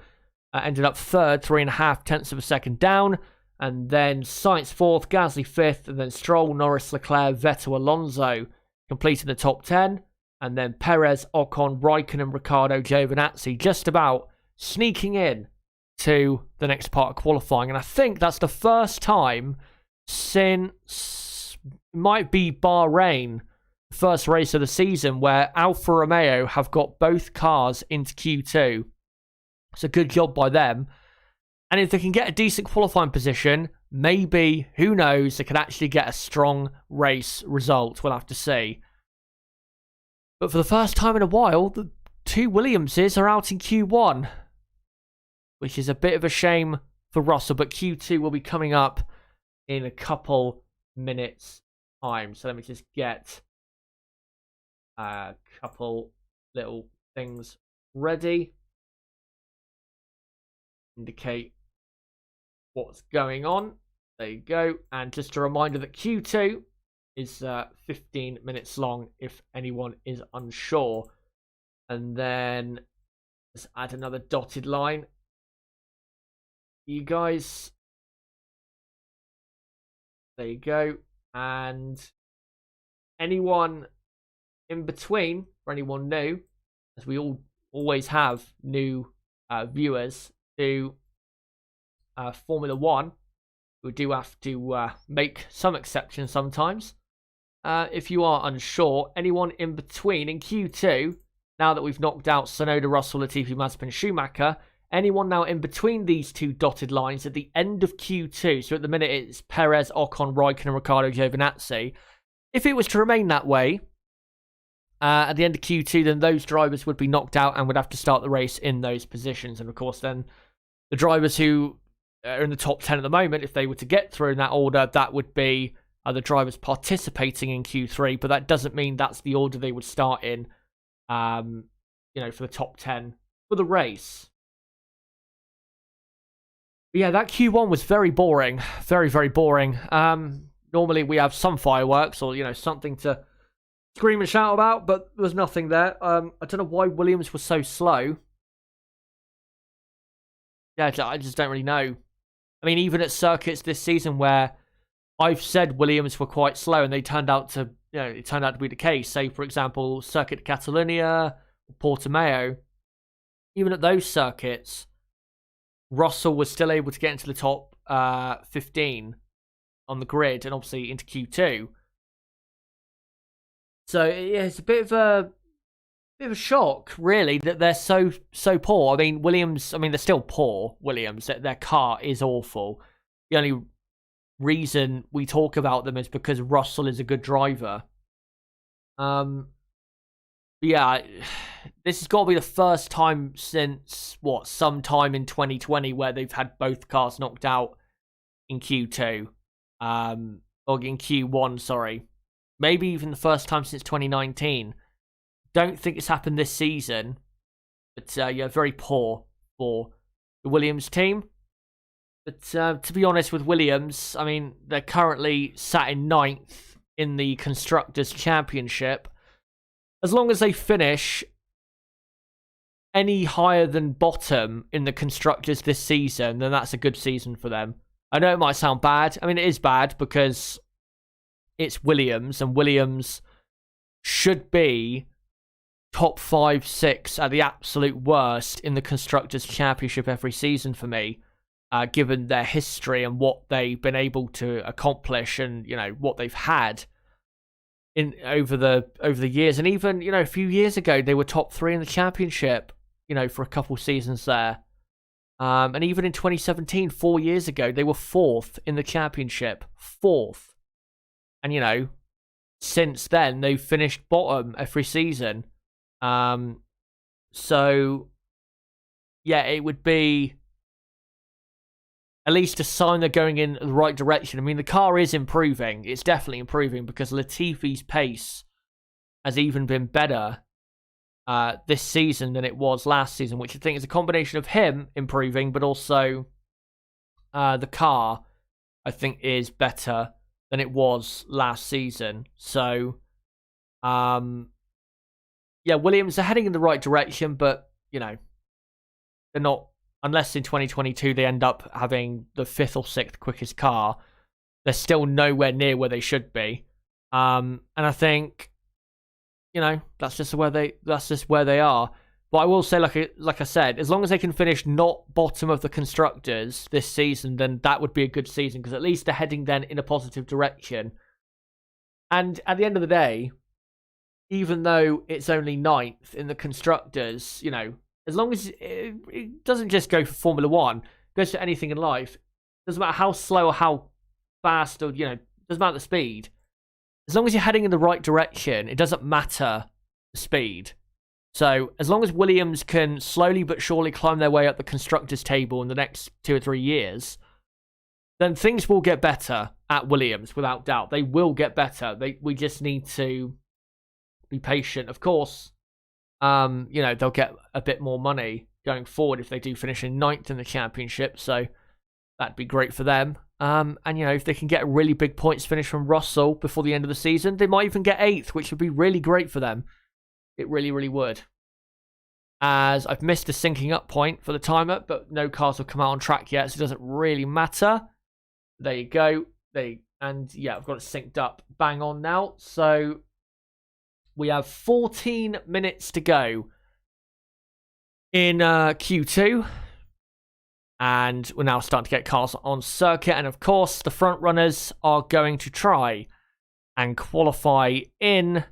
ended up third, 3.5 of a second down. And then Sainz fourth, Gasly fifth, and then Stroll, Norris, Leclerc, Vettel, Alonso completing the top 10. And then Perez, Ocon, Raikkonen, Ricciardo, Giovinazzi just about sneaking in to the next part of qualifying. And I think that's the first time since, might be Bahrain, first race of the season, where Alfa Romeo have got both cars into Q2. It's a good job by them. And if they can get a decent qualifying position, maybe, who knows, they could actually get a strong race result. We'll have to see. But for the first time in a while, the two Williamses are out in Q1, which is a bit of a shame for Russell, but Q2 will be coming up in a couple minutes' time. So let me just get a couple little things ready. Indicate what's going on. There you go. And just a reminder that Q2 is 15 minutes long if anyone is unsure. And then let's add another dotted line. You guys, there you go. And anyone in between, for anyone new, as we all always have new viewers to Formula One, we do have to make some exceptions sometimes. If you are unsure, anyone in between in Q2, now that we've knocked out Tsunoda, Russell, Latifi, Mazepin, Schumacher, anyone now in between these two dotted lines at the end of Q2, so at the minute it's Perez, Ocon, Raikkonen, Ricciardo, Giovinazzi. If it was to remain that way, at the end of Q2, then those drivers would be knocked out and would have to start the race in those positions. And of course, then the drivers who are in the top 10 at the moment, if they were to get through in that order, that would be the drivers participating in Q3. But that doesn't mean that's the order they would start in, for the top 10 for the race. But yeah, that Q1 was very boring. Very, very boring. Normally we have some fireworks or, something to scream and shout about, but there was nothing there. I don't know why Williams was so slow. Yeah, I just don't really know. I mean, even at circuits this season where I've said Williams were quite slow and they turned out to, it turned out to be the case. Say, for example, Circuit Catalunya, Portimao. Even at those circuits, Russell was still able to get into the top 15 on the grid and obviously into Q2. So yeah, it's a bit of a shock, really, that they're so poor. I mean, Williams. I mean, they're still poor. Williams. Their car is awful. The only reason we talk about them is because Russell is a good driver. Yeah, this has got to be the first time since sometime in 2020 where they've had both cars knocked out in Q2, or in Q1. Sorry. Maybe even the first time since 2019. Don't think it's happened this season. But, very poor for the Williams team. But, to be honest with Williams, I mean, they're currently sat in 9th in the Constructors' Championship. As long as they finish any higher than bottom in the Constructors this season, then that's a good season for them. I know it might sound bad. I mean, it is bad because it's Williams, and Williams should be top 5, 6 at the absolute worst in the Constructors' Championship every season for me, given their history and what they've been able to accomplish and, what they've had over the years. And even, a few years ago, they were top 3 in the Championship, for a couple seasons there. And even in 2017, 4 years ago, they were 4th in the Championship. 4th. And, since then, they've finished bottom every season. So, yeah, it would be at least a sign they're going in the right direction. I mean, the car is improving. It's definitely improving because Latifi's pace has even been better this season than it was last season, which I think is a combination of him improving, but also the car, I think, is better than it was last season. So, yeah, Williams are heading in the right direction, but, they're not, unless in 2022 they end up having the 5th or 6th quickest car, they're still nowhere near where they should be. And I think, that's just where they are. But I will say, like I said, as long as they can finish not bottom of the Constructors this season, then that would be a good season, because at least they're heading then in a positive direction. And at the end of the day, even though it's only 9th in the Constructors, as long as it doesn't just go for Formula One, it goes for anything in life. doesn't matter how slow or how fast, or, doesn't matter the speed. As long as you're heading in the right direction, it doesn't matter the speed. So as long as Williams can slowly but surely climb their way up the constructors' table in the next 2 or 3 years, then things will get better at Williams, without doubt. They will get better. We just need to be patient. Of course, they'll get a bit more money going forward if they do finish in 9th in the championship, so that'd be great for them. And, if they can get a really big points finish from Russell before the end of the season, they might even get 8th, which would be really great for them. It really, really would. As I've missed a syncing up point for the timer, but no cars have come out on track yet, so it doesn't really matter. There you go. And yeah, I've got it synced up bang on now. So we have 14 minutes to go in Q2. And we're now starting to get cars on circuit. And of course, the front runners are going to try and qualify in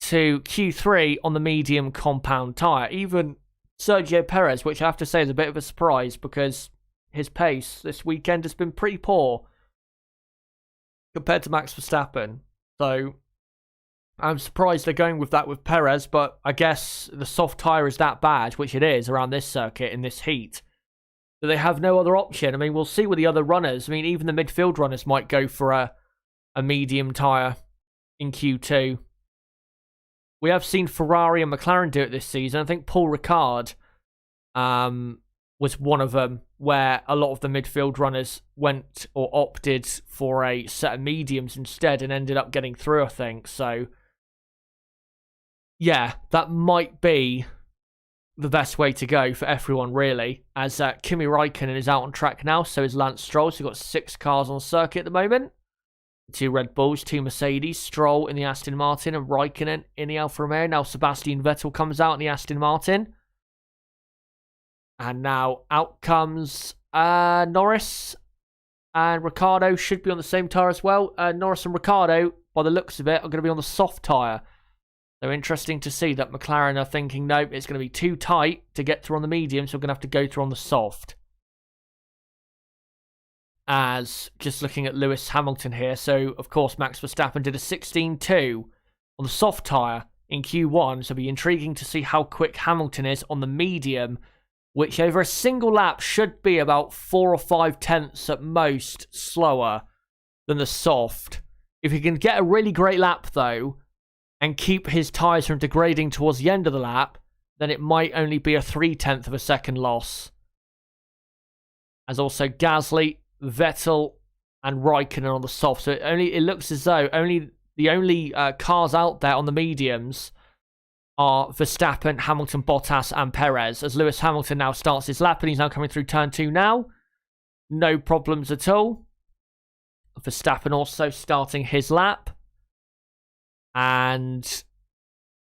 to Q3 on the medium compound tyre. Even Sergio Perez, which I have to say is a bit of a surprise because his pace this weekend has been pretty poor compared to Max Verstappen. So I'm surprised they're going with that with Perez, but I guess the soft tyre is that bad, which it is around this circuit in this heat. So they have no other option. I mean, we'll see with the other runners. I mean, even the midfield runners might go for a medium tyre in Q2. We have seen Ferrari and McLaren do it this season. I think Paul Ricard was one of them, where a lot of the midfield runners went or opted for a set of mediums instead and ended up getting through, I think. So, yeah, that might be the best way to go for everyone, really, as Kimi Räikkönen is out on track now, so is Lance Stroll. So we've got 6 cars on circuit at the moment. 2 Red Bulls, 2 Mercedes, Stroll in the Aston Martin, and Räikkönen in the Alfa Romeo. Now Sebastian Vettel comes out in the Aston Martin. And now out comes Norris, and Ricciardo should be on the same tyre as well. Norris and Ricciardo, by the looks of it, are going to be on the soft tyre. So interesting to see that McLaren are thinking, nope, it's going to be too tight to get through on the medium, so we're going to have to go through on the soft. As just looking at Lewis Hamilton here, so of course Max Verstappen did a 16.2 on the soft tyre in Q1, so it'll be intriguing to see how quick Hamilton is on the medium, which over a single lap should be about 4 or 5 tenths at most slower than the soft. If he can get a really great lap though, and keep his tyres from degrading towards the end of the lap, then it might only be a 3/10 of a second loss. As also Gasly, Vettel, and Räikkönen on the soft. So it looks as though the only cars out there on the mediums are Verstappen, Hamilton, Bottas, and Perez. As Lewis Hamilton now starts his lap, and he's now coming through turn 2 now. No problems at all. Verstappen also starting his lap. And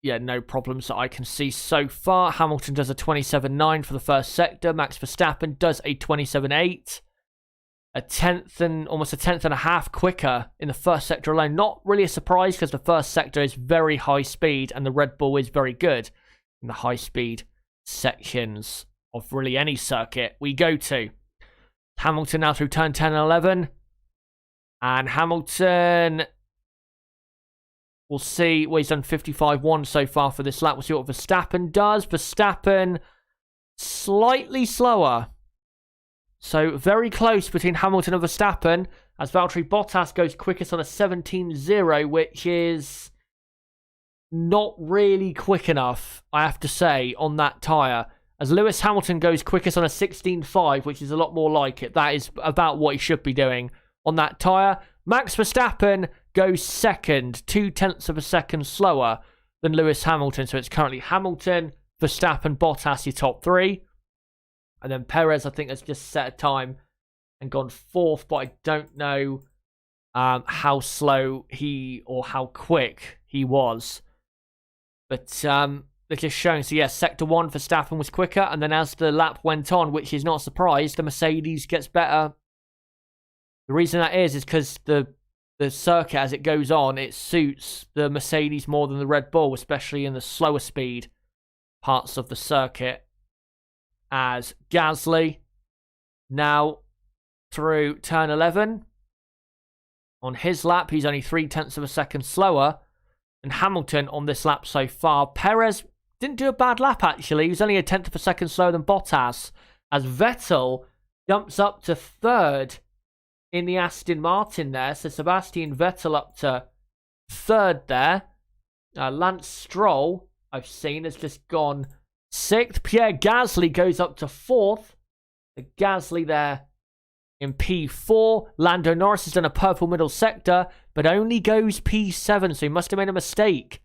yeah, no problems that I can see so far. Hamilton does a 27.9 for the first sector. Max Verstappen does a 27.8. Almost a tenth and a half quicker in the first sector alone. Not really a surprise because the first sector is very high speed and the Red Bull is very good in the high speed sections of really any circuit we go to. Hamilton now through turn 10 and 11. And Hamilton, we'll see. Well, he's done 55.1 so far for this lap. We'll see what Verstappen does. Verstappen slightly slower. So very close between Hamilton and Verstappen, as Valtteri Bottas goes quickest on a 17.0, which is not really quick enough, I have to say, on that tyre. As Lewis Hamilton goes quickest on a 16.5, which is a lot more like it. That is about what he should be doing on that tyre. Max Verstappen goes second, 0.2 of a second slower than Lewis Hamilton. So it's currently Hamilton, Verstappen, Bottas, your top 3. And then Perez, I think, has just set a time and gone 4th, but I don't know how slow or how quick he was. But they're just showing. So, yeah, Sector 1, Verstappen was quicker. And then as the lap went on, which is not a surprise, the Mercedes gets better. The reason that is because the circuit, as it goes on, it suits the Mercedes more than the Red Bull, especially in the slower speed parts of the circuit. As Gasly now through turn 11. On his lap, he's only 0.3 of a second slower than Hamilton on this lap so far. Perez didn't do a bad lap, actually. He was only 0.1 of a second slower than Bottas, as Vettel jumps up to 3rd in the Aston Martin there. So Sebastian Vettel up to 3rd there. Lance Stroll, I've seen, has just gone 6th. Pierre Gasly goes up to 4th. The Gasly there in P4. Lando Norris has done a purple middle sector, but only goes P7, so he must have made a mistake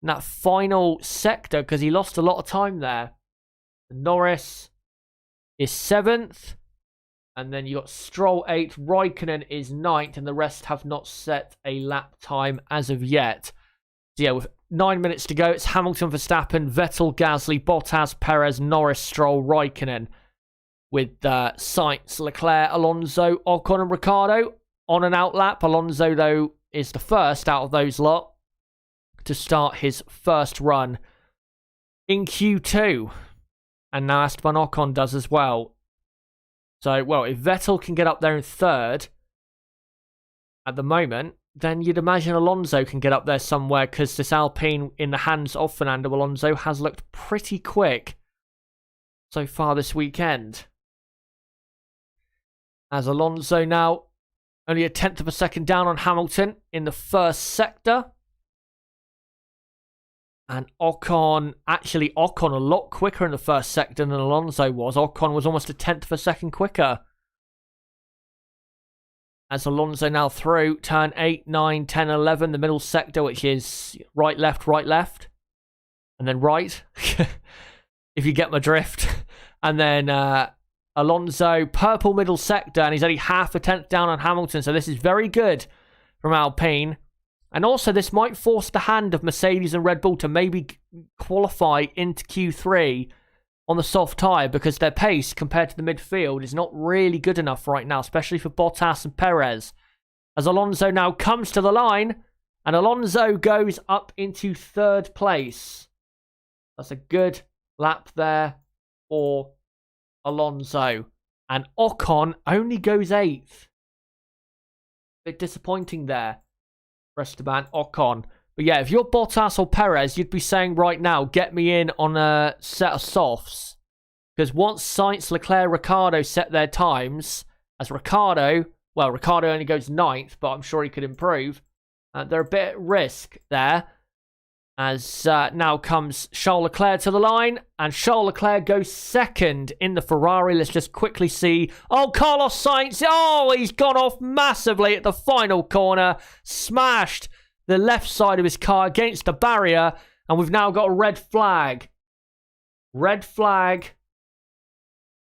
in that final sector because he lost a lot of time there. Norris is 7th, and then you got Stroll 8th, Raikkonen is 9th, and the rest have not set a lap time as of yet. So yeah, with 9 minutes to go, it's Hamilton, Verstappen, Vettel, Gasly, Bottas, Perez, Norris, Stroll, Raikkonen, with Sainz, Leclerc, Alonso, Ocon and Ricciardo on an out lap. Alonso, though, is the first out of those lot to start his first run in Q2. And now Esteban Ocon does as well. So, well, if Vettel can get up there in 3rd at the moment, then you'd imagine Alonso can get up there somewhere, because this Alpine in the hands of Fernando Alonso has looked pretty quick so far this weekend. As Alonso now only 0.1 of a second down on Hamilton in the first sector. And Ocon a lot quicker in the first sector than Alonso was. Ocon was almost 0.1 of a second quicker. As Alonso now through turn 8, 9, 10, 11, the middle sector, which is right, left, and then right, if you get my drift. And then Alonso, purple middle sector, and he's only 0.5 down on Hamilton, so this is very good from Alpine. And also, this might force the hand of Mercedes and Red Bull to maybe qualify into Q3 on the soft tyre, because their pace compared to the midfield is not really good enough right now, especially for Bottas and Perez. As Alonso now comes to the line, and Alonso goes up into 3rd place. That's a good lap there for Alonso. And Ocon only goes 8th. Bit disappointing there for Esteban Ocon. But yeah, if you're Bottas or Perez, you'd be saying right now, get me in on a set of softs. Because once Sainz, Leclerc, Ricciardo set their times, as Ricciardo only goes 9th, but I'm sure he could improve. They're a bit at risk there. As now comes Charles Leclerc to the line, and Charles Leclerc goes 2nd in the Ferrari. Let's just quickly see. Oh, Carlos Sainz. Oh, he's gone off massively at the final corner. Smashed the left side of his car against the barrier, and we've now got a red flag. Red flag.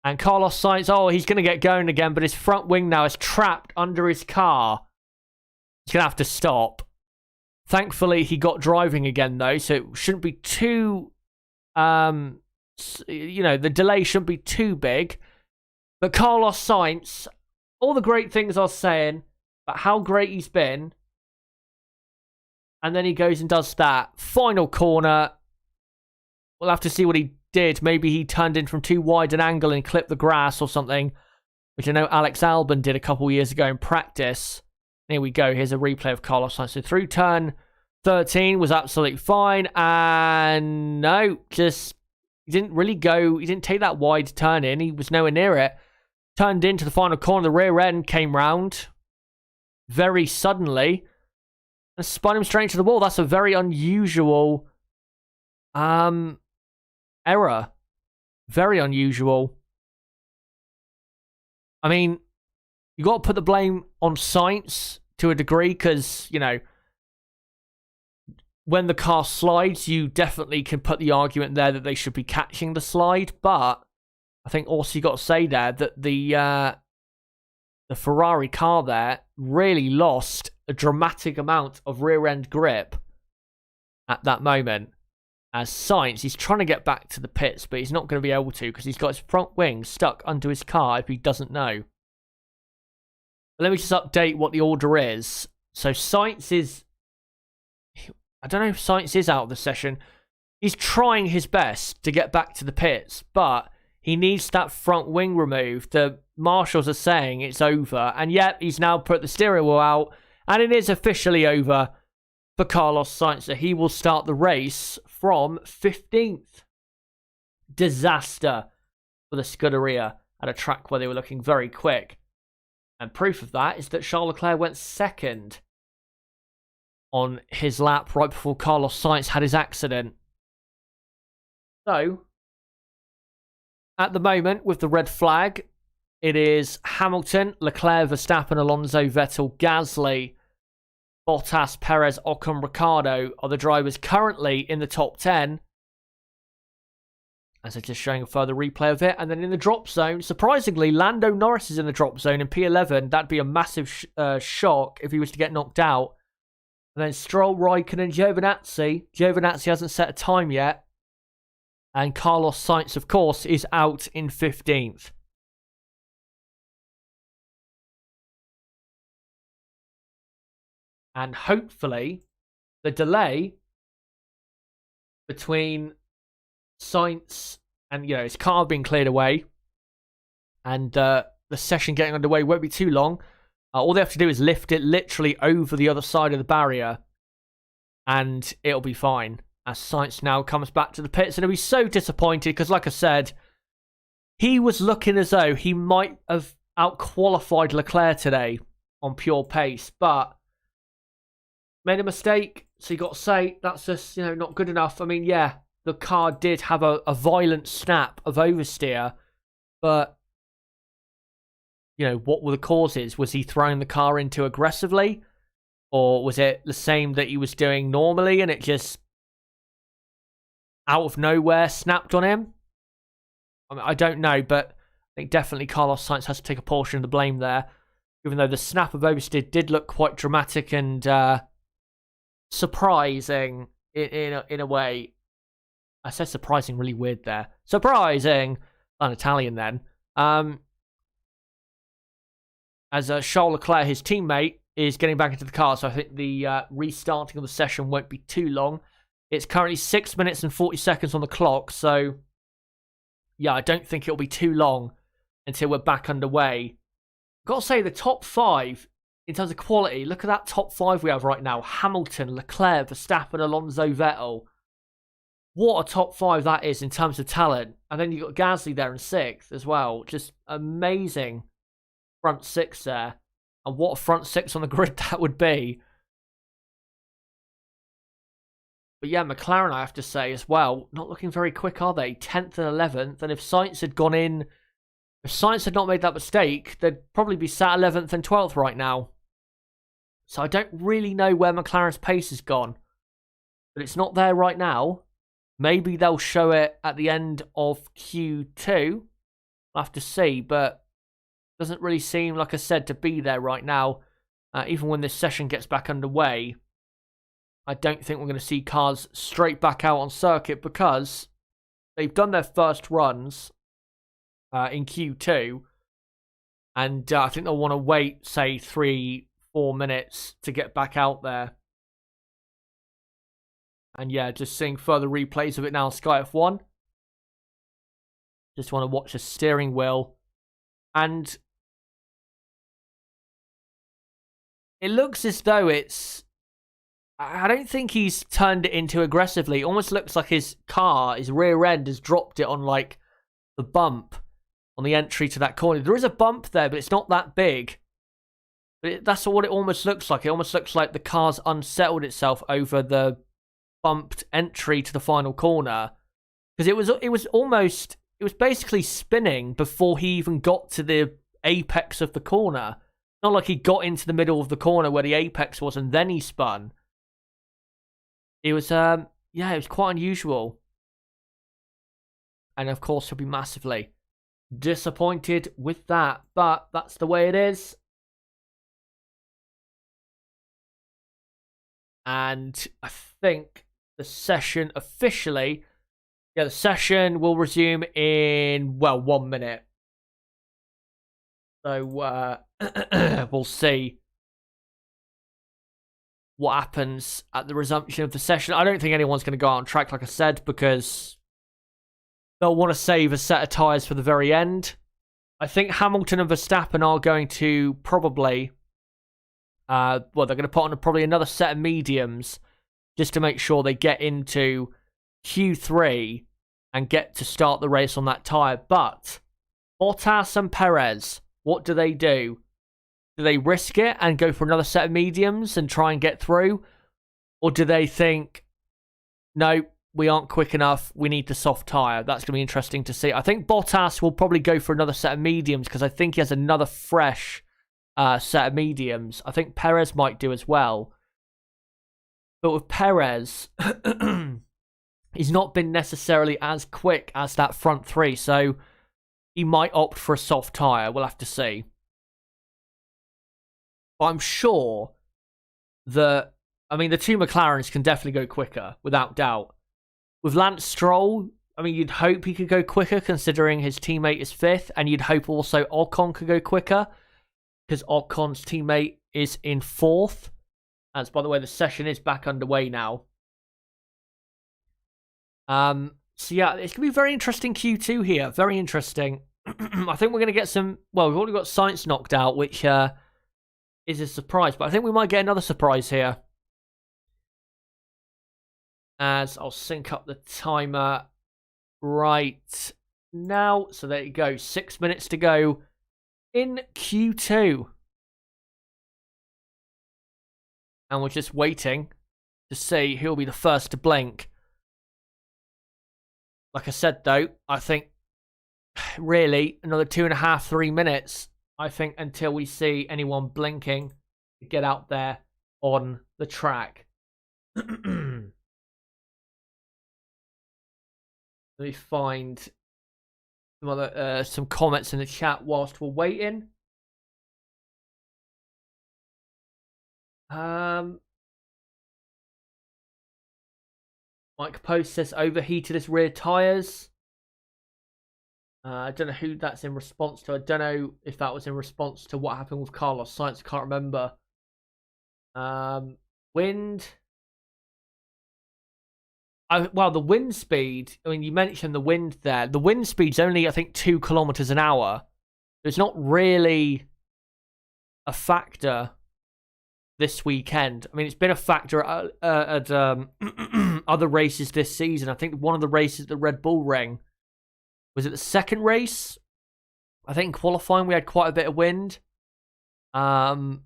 And Carlos Sainz, oh, he's going to get going again, but his front wing now is trapped under his car. He's going to have to stop. Thankfully, he got driving again, though, so it shouldn't be too, the delay shouldn't be too big. But Carlos Sainz, all the great things I was saying about how great he's been, and then he goes and does that. Final corner. We'll have to see what he did. Maybe he turned in from too wide an angle and clipped the grass or something, which I know Alex Albon did a couple years ago in practice. Here we go. Here's a replay of Carlos Sainz. So through turn 13 was absolutely fine. And no, he didn't really go. He didn't take that wide turn in. He was nowhere near it. Turned into the final corner. The rear end came round very suddenly and spun him straight into the wall. That's a very unusual error. Very unusual. I mean, you got to put the blame on Sainz to a degree, because, when the car slides, you definitely can put the argument there that they should be catching the slide. But I think also you got to say there that the Ferrari car there really lost a dramatic amount of rear end grip at that moment. As Sainz, he's trying to get back to the pits, but he's not going to be able to, because he's got his front wing stuck under his car if he doesn't know. Let me just update what the order is. So Sainz is... I don't know if Sainz is out of the session. He's trying his best to get back to the pits, but He needs that front wing removed. The marshals are saying it's over. And yet, he's now put the steering wheel out. And it is officially over for Carlos Sainz. So he will start the race from 15th. Disaster for the Scuderia at a track where they were looking very quick. And proof of that is that Charles Leclerc went second on his lap right before Carlos Sainz had his accident. So, at the moment, with the red flag, it is Hamilton, Leclerc, Verstappen, Alonso, Vettel, Gasly, Bottas, Perez, Ocon, Ricciardo are the drivers currently in the top 10. As I'm just showing a further replay of it. And then in the drop zone, surprisingly, Lando Norris is in the drop zone in P11. That'd be a massive shock if he was to get knocked out. And then Stroll, Raikkonen, Giovinazzi. Giovinazzi hasn't set a time yet. And Carlos Sainz, of course, is out in 15th. And hopefully, the delay between Sainz and, his car being cleared away and the session getting underway won't be too long. All they have to do is lift it literally over the other side of the barrier and it'll be fine. As Sainz now comes back to the pits, and he'll be so disappointed because, like I said, he was looking as though he might have out-qualified Leclerc today on pure pace, but made a mistake, so you got to say that's just, not good enough. I mean, yeah, the car did have a violent snap of oversteer, but, what were the causes? Was he throwing the car in too aggressively? Or was it the same that he was doing normally and it just, out of nowhere, snapped on him? I mean, I don't know, but I think definitely Carlos Sainz has to take a portion of the blame there, even though the snap of oversteer did look quite dramatic and surprising in a way. I said surprising really weird there. Surprising! An Italian then. As Charles Leclerc, his teammate, is getting back into the car, so I think the restarting of the session won't be too long. It's currently 6 minutes and 40 seconds on the clock, so yeah, I don't think it'll be too long until we're back underway. Got to say, the top 5 in terms of quality, look at that top 5 we have right now. Hamilton, Leclerc, Verstappen, Alonso, Vettel. What a top 5 that is in terms of talent. And then you've got Gasly there in 6th as well. Just amazing front 6 there. And what a front 6 on the grid that would be. But yeah, McLaren, I have to say as well, not looking very quick, are they? 10th and 11th. And if Sainz had gone in, if Sainz had not made that mistake, they'd probably be sat 11th and 12th right now. So I don't really know where McLaren's pace has gone. But it's not there right now. Maybe they'll show it at the end of Q2. I'll have to see, but it doesn't really seem, like I said, to be there right now. Even when this session gets back underway, I don't think we're going to see cars straight back out on circuit because they've done their first runs in Q2. And I think they'll want to wait, say, 3-4 minutes to get back out there. And yeah, just seeing further replays of it now on Sky F1. Just want to watch the steering wheel. And it looks as though it's... I don't think he's turned it into aggressively. It almost looks like his car, his rear end, has dropped it on, like, the bump on the entry to that corner. There is a bump there, but it's not that big. But that's what it almost looks like. It almost looks like the car's unsettled itself over the bumped entry to the final corner. Because it was basically spinning before he even got to the apex of the corner. Not like he got into the middle of the corner where the apex was and then he spun. It was, it was quite unusual. And of course, he'll be massively disappointed with that. But that's the way it is. And I think the session officially... Yeah, the session will resume in, 1 minute. So, we'll see what happens at the resumption of the session. I don't think anyone's going to go out on track, like I said, because they'll want to save a set of tyres for the very end. I think Hamilton and Verstappen are going to probably, they're going to put on probably another set of mediums just to make sure they get into Q3 and get to start the race on that tyre. But Bottas and Perez, what do? Do they risk it and go for another set of mediums and try and get through? Or do they think, no, we aren't quick enough, we need the soft tyre? That's going to be interesting to see. I think Bottas will probably go for another set of mediums because I think he has another fresh set of mediums. I think Perez might do as well. But with Perez, he's not been necessarily as quick as that front three, so he might opt for a soft tyre. We'll have to see. But I'm sure that, the two McLarens can definitely go quicker, without doubt. With Lance Stroll, you'd hope he could go quicker considering his teammate is 5th, and you'd hope also Ocon could go quicker because Ocon's teammate is in 4th. As, by the way, the session is back underway now. So yeah, it's going to be very interesting Q2 here. Very interesting. I think we're going to get some... Well, we've already got Sainz knocked out, which is a surprise. But I think we might get another surprise here. As I'll sync up the timer right now. So there you go. 6 minutes to go in Q2. And we're just waiting to see who'll be the first to blink. Like I said, though, I think really another 2.5, 3 minutes, I think, until we see anyone blinking to get out there on the track. Let me find some comments in the chat whilst we're waiting. Mike Post says overheated his rear tyres. I don't know who that's in response to. I don't know if that was in response to what happened with Carlos Sainz. I can't remember. Wind. Well, the wind speed. You mentioned the wind there. The wind speed's only, I think, 2 kilometers an hour. It's not really a factor this weekend. It's been a factor at other races this season. I think one of the races at the Red Bull Ring, was it the second race? I think qualifying we had quite a bit of wind. So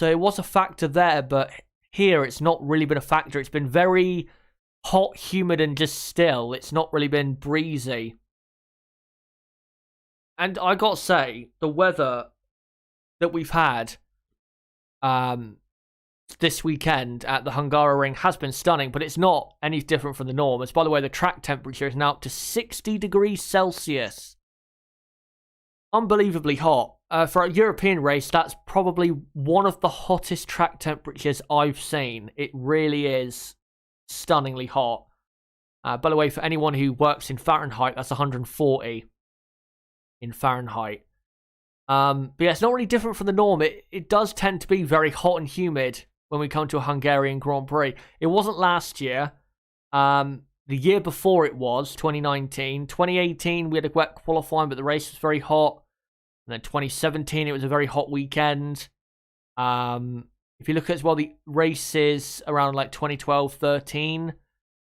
it was a factor there, but here it's not really been a factor. It's been very hot, humid, and just still. It's not really been breezy. And I got to say, the weather that we've had this weekend at the Hungaroring has been stunning, but it's not any different from the norm. As by the way, the track temperature is now up to 60 degrees Celsius. Unbelievably hot. For a European race, that's probably one of the hottest track temperatures I've seen. It really is stunningly hot. By the way, for anyone who works in Fahrenheit, that's 140 in Fahrenheit. But yeah, it's not really different from the norm. It does tend to be very hot and humid when we come to a Hungarian Grand Prix. It wasn't last year. The year before it was, 2019. 2018, we had a wet qualifying, but the race was very hot. And then 2017, it was a very hot weekend. If you look at as well the races around like 2012, 13,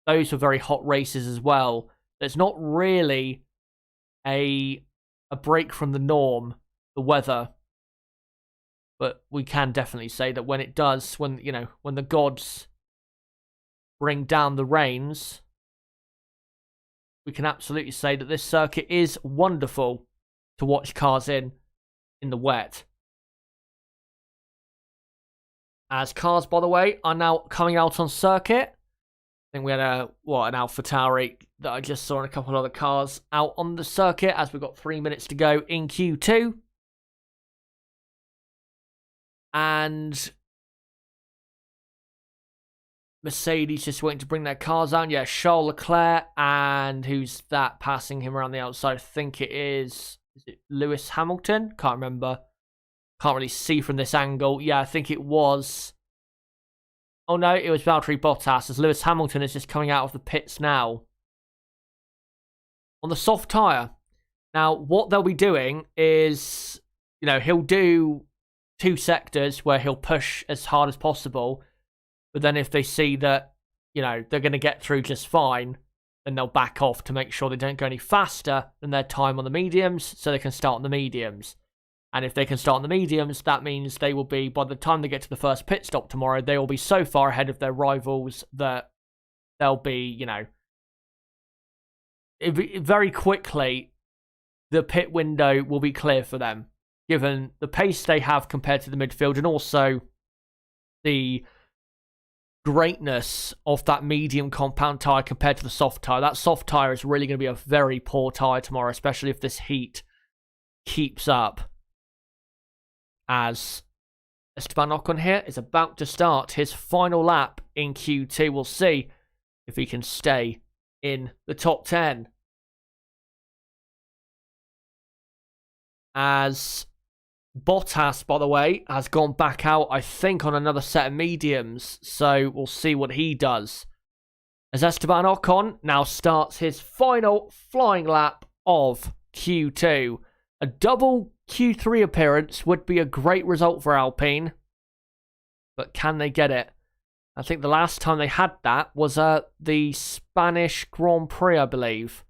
those were very hot races as well. It's not really a break from the norm, the weather. But we can definitely say that when it does, when the gods bring down the rains, we can absolutely say that this circuit is wonderful to watch cars in the wet. As cars, by the way, are now coming out on circuit. I think we had an AlphaTauri that I just saw, and a couple of other cars out on the circuit as we've got 3 minutes to go in Q2. And Mercedes just waiting to bring their cars out. Yeah, Charles Leclerc, and who's that passing him around the outside? I think is it Lewis Hamilton? Can't remember. Can't really see from this angle. Yeah, I think it was... Oh no, it was Valtteri Bottas, as Lewis Hamilton is just coming out of the pits now. on the soft tyre. Now, what they'll be doing is, he'll do 2 sectors where he'll push as hard as possible. But then if they see that, they're going to get through just fine, then they'll back off to make sure they don't go any faster than their time on the mediums, so they can start on the mediums. And if they can start on the mediums, that means they will be, by the time they get to the first pit stop tomorrow, they will be so far ahead of their rivals that they'll be, very quickly, the pit window will be clear for them, given the pace they have compared to the midfield, and also the greatness of that medium compound tyre compared to the soft tyre. That soft tyre is really going to be a very poor tyre tomorrow, especially if this heat keeps up. As Esteban Ocon here is about to start his final lap in Q2. We'll see if he can stay in the top 10. As Bottas, by the way, has gone back out, I think, on another set of mediums. So we'll see what he does. As Esteban Ocon now starts his final flying lap of Q2. A double Q3 appearance would be a great result for Alpine. But can they get it? I think the last time they had that was the Spanish Grand Prix, I believe.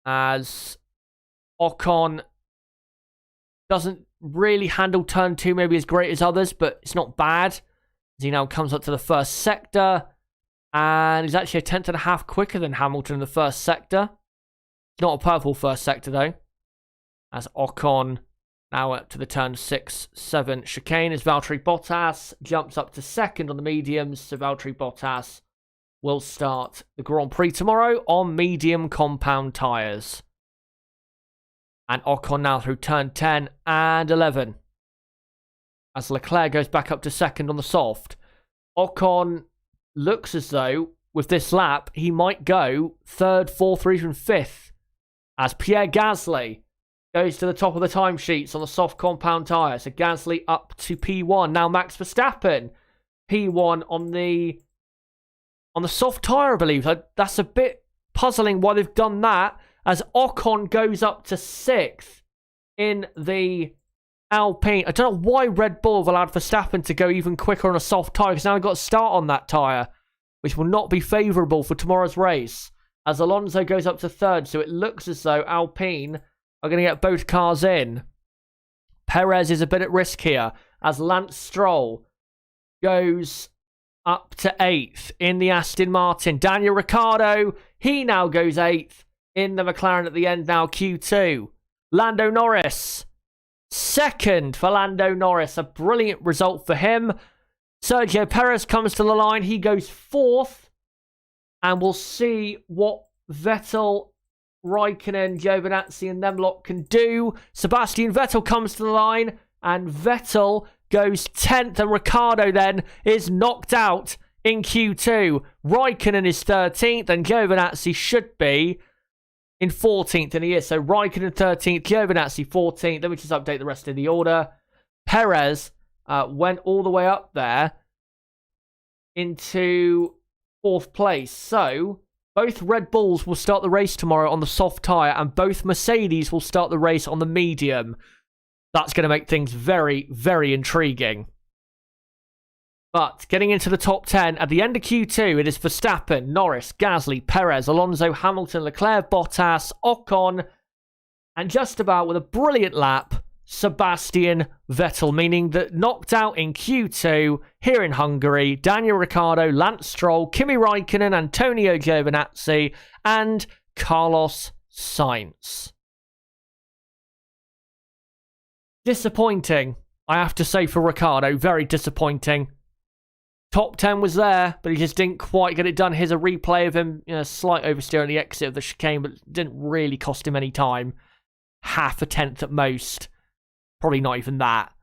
As Ocon doesn't really handle turn 2 maybe as great as others, but it's not bad. As he now comes up to the first sector. And he's actually a 10th.5 quicker than Hamilton in the first sector. It's not a purple first sector, though. As Ocon now up to the turn 6, 7 chicane as Valtteri Bottas jumps up to second on the mediums. So Valtteri Bottas will start the Grand Prix tomorrow on medium compound tyres. And Ocon now through turn 10 and 11. As Leclerc goes back up to second on the soft. Ocon looks as though, with this lap, he might go 3rd, 4th, or even 5th. As Pierre Gasly goes to the top of the timesheets on the soft compound tyre. So Gasly up to P1. Now Max Verstappen, P1 on the soft tyre, I believe. That's a bit puzzling why they've done that. As Ocon goes up to 6th in the Alpine. I don't know why Red Bull have allowed Verstappen to go even quicker on a soft tyre, because now they've got to start on that tyre, which will not be favourable for tomorrow's race. As Alonso goes up to 3rd, so it looks as though Alpine are going to get both cars in. Perez is a bit at risk here, as Lance Stroll goes up to 8th in the Aston Martin. Daniel Ricciardo, he now goes 8th in the McLaren at the end now, Q2. Lando Norris, 2nd for Lando Norris. A brilliant result for him. Sergio Perez comes to the line. He goes 4th. And we'll see what Vettel, Raikkonen, Giovinazzi and them lot can do. Sebastian Vettel comes to the line. And Vettel goes 10th. And Ricciardo then is knocked out in Q2. Raikkonen is 13th. And Giovinazzi should be in 14th, and he is. So Raikkonen 13th, Giovinazzi 14th. Let me just update the rest of the order. Perez went all the way up there into 4th place. So both Red Bulls will start the race tomorrow on the soft tyre, and both Mercedes will start the race on the medium. That's going to make things very, very intriguing. But getting into the top 10, at the end of Q2, it is Verstappen, Norris, Gasly, Perez, Alonso, Hamilton, Leclerc, Bottas, Ocon, and just about with a brilliant lap, Sebastian Vettel, meaning that knocked out in Q2 here in Hungary, Daniel Ricciardo, Lance Stroll, Kimi Raikkonen, Antonio Giovinazzi, and Carlos Sainz. Disappointing, I have to say, for Ricciardo. Very disappointing. Top 10 was there, but he just didn't quite get it done. Here's a replay of him, slight oversteer on the exit of the chicane, but it didn't really cost him any time. Half a tenth at most. Probably not even that.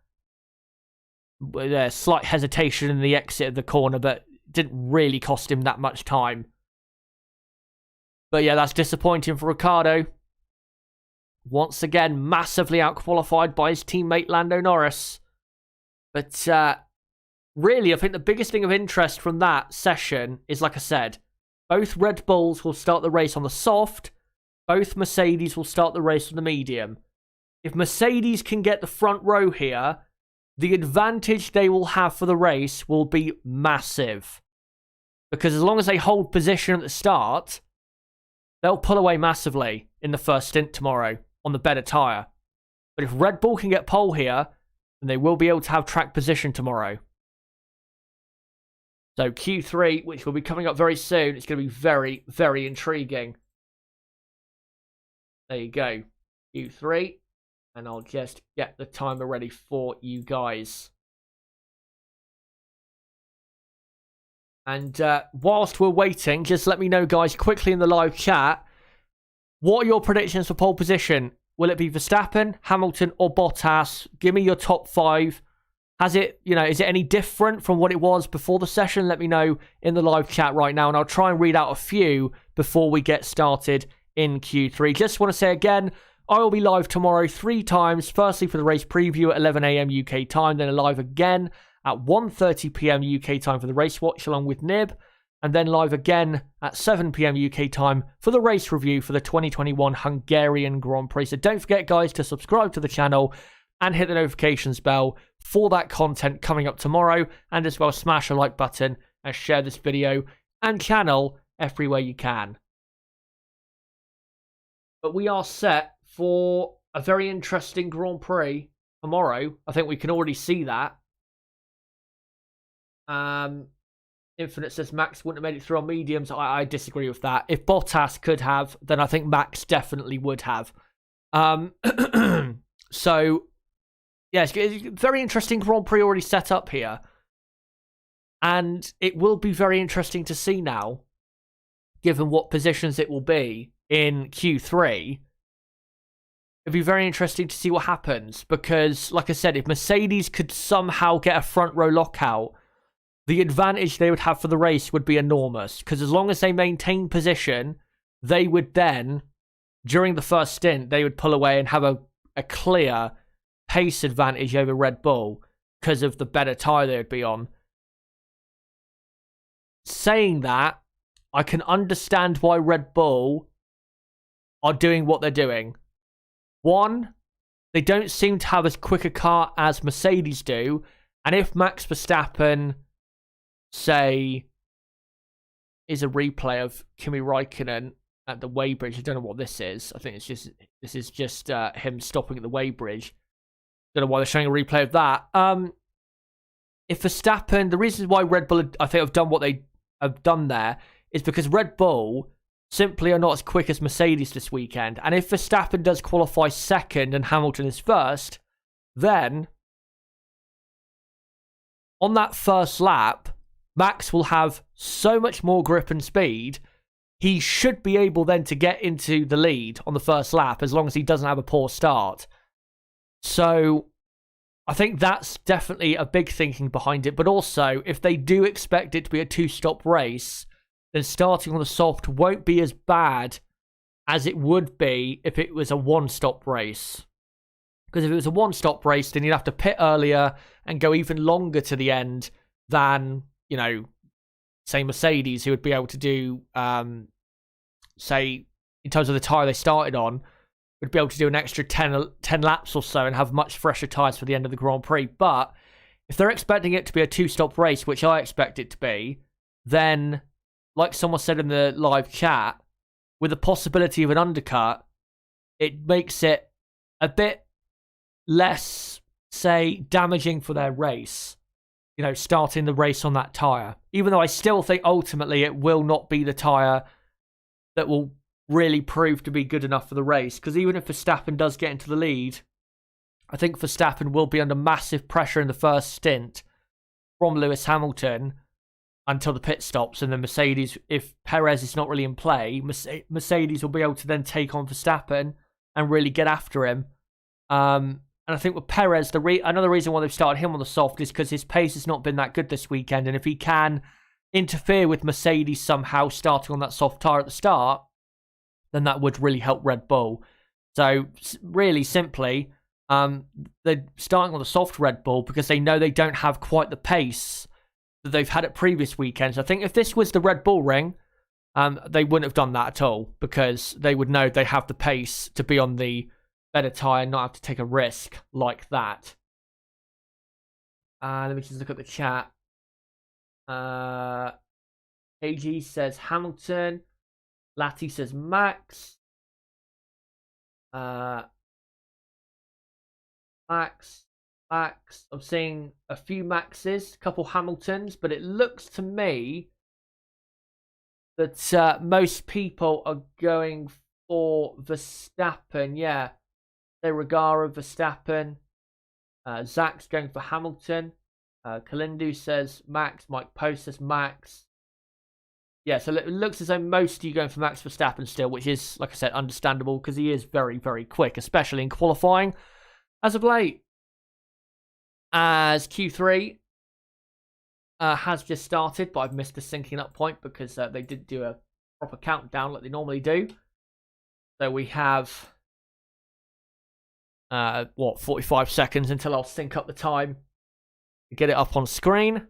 Slight hesitation in the exit of the corner, but didn't really cost him that much time. But yeah, that's disappointing for Ricciardo. Once again, massively outqualified by his teammate Lando Norris. But really, I think the biggest thing of interest from that session is, like I said, Both Red Bulls will start the race on the soft. Both Mercedes will start the race on the medium. If Mercedes can get the front row here, the advantage they will have for the race will be massive. Because as long as they hold position at the start, they'll pull away massively in the first stint tomorrow on the better tyre. But if Red Bull can get pole here, then they will be able to have track position tomorrow. So Q3, which will be coming up very soon, it's going to be very, very intriguing. There you go. Q3. And I'll just get the timer ready for you guys. And whilst we're waiting, just let me know, guys, quickly in the live chat, what are your predictions for pole position? Will it be Verstappen, Hamilton, or Bottas? Give me your top 5. Has it, is it any different from what it was before the session? Let me know in the live chat right now, and I'll try and read out a few before we get started in Q3. Just want to say again, I will be live tomorrow 3 times. Firstly, for the race preview at 11 a.m. UK time, then live again at 1:30 p.m. UK time for the race watch along with Nib, and then live again at 7 p.m. UK time for the race review for the 2021 Hungarian Grand Prix. So don't forget, guys, to subscribe to the channel and hit the notifications bell for that content coming up tomorrow, and as well smash a like button and share this video and channel everywhere you can. But we are set for a very interesting Grand Prix tomorrow. I think we can already see that. Infinite says Max wouldn't have made it through on mediums. I disagree with that. If Bottas could have, then I think Max definitely would have. So, yes, it's a very interesting Grand Prix already set up here. And it will be very interesting to see now, given what positions it will be in Q3. It'd be very interesting to see what happens. Because, like I said, if Mercedes could somehow get a front row lockout, the advantage they would have for the race would be enormous. Because as long as they maintain position, they would then, during the first stint, they would pull away and have a clear pace advantage over Red Bull because of the better tyre they would be on. Saying that, I can understand why Red Bull are doing what they're doing. One, they don't seem to have as quick a car as Mercedes do. And if Max Verstappen, say, is a replay of Kimi Räikkönen at the weighbridge. I don't know what this is. I think this is just him stopping at the weighbridge. Don't know why they're showing a replay of that. If Verstappen, the reason why Red Bull, I think, have done what they have done there is because Red Bull simply are not as quick as Mercedes this weekend. And if Verstappen does qualify second and Hamilton is first, then on that first lap, Max will have so much more grip and speed, he should be able then to get into the lead on the first lap as long as he doesn't have a poor start. So I think that's definitely a big thinking behind it. But also, if they do expect it to be a 2-stop race, then starting on the soft won't be as bad as it would be if it was a 1-stop race. Because if it was a 1-stop race, then you'd have to pit earlier and go even longer to the end than, say Mercedes, who would be able to do, say, in terms of the tyre they started on, would be able to do an extra 10 laps or so and have much fresher tyres for the end of the Grand Prix. But if they're expecting it to be a 2-stop race, which I expect it to be, then, like someone said in the live chat, with the possibility of an undercut, it makes it a bit less, say, damaging for their race. Starting the race on that tyre. Even though I still think ultimately it will not be the tyre that will really prove to be good enough for the race. Because even if Verstappen does get into the lead, I think Verstappen will be under massive pressure in the first stint from Lewis Hamilton until the pit stops. And then Mercedes, if Perez is not really in play, Mercedes will be able to then take on Verstappen and really get after him. And I think with Perez, another reason why they've started him on the soft is because his pace has not been that good this weekend. And if he can interfere with Mercedes somehow starting on that soft tyre at the start, then that would really help Red Bull. So really simply, they're starting on the soft Red Bull because they know they don't have quite the pace that they've had at previous weekends. I think if this was the Red Bull ring, they wouldn't have done that at all because they would know they have the pace to be on the better tyre and not have to take a risk like that. Let me just look at the chat. KG says Hamilton. Latty says Max. Max. I'm seeing a few Maxes, a couple Hamiltons, but it looks to me that most people are going for Verstappen. Yeah, De Regara, Verstappen. Zach's going for Hamilton. Kalindu says Max. Mike Post says Max. Yeah, so it looks as though most of you going for Max Verstappen still, which is, like I said, understandable because he is very, very quick, especially in qualifying as of late. As Q3 has just started, but I've missed the syncing up point because they didn't do a proper countdown like they normally do. So we have, 45 seconds until I'll sync up the time to get it up on screen.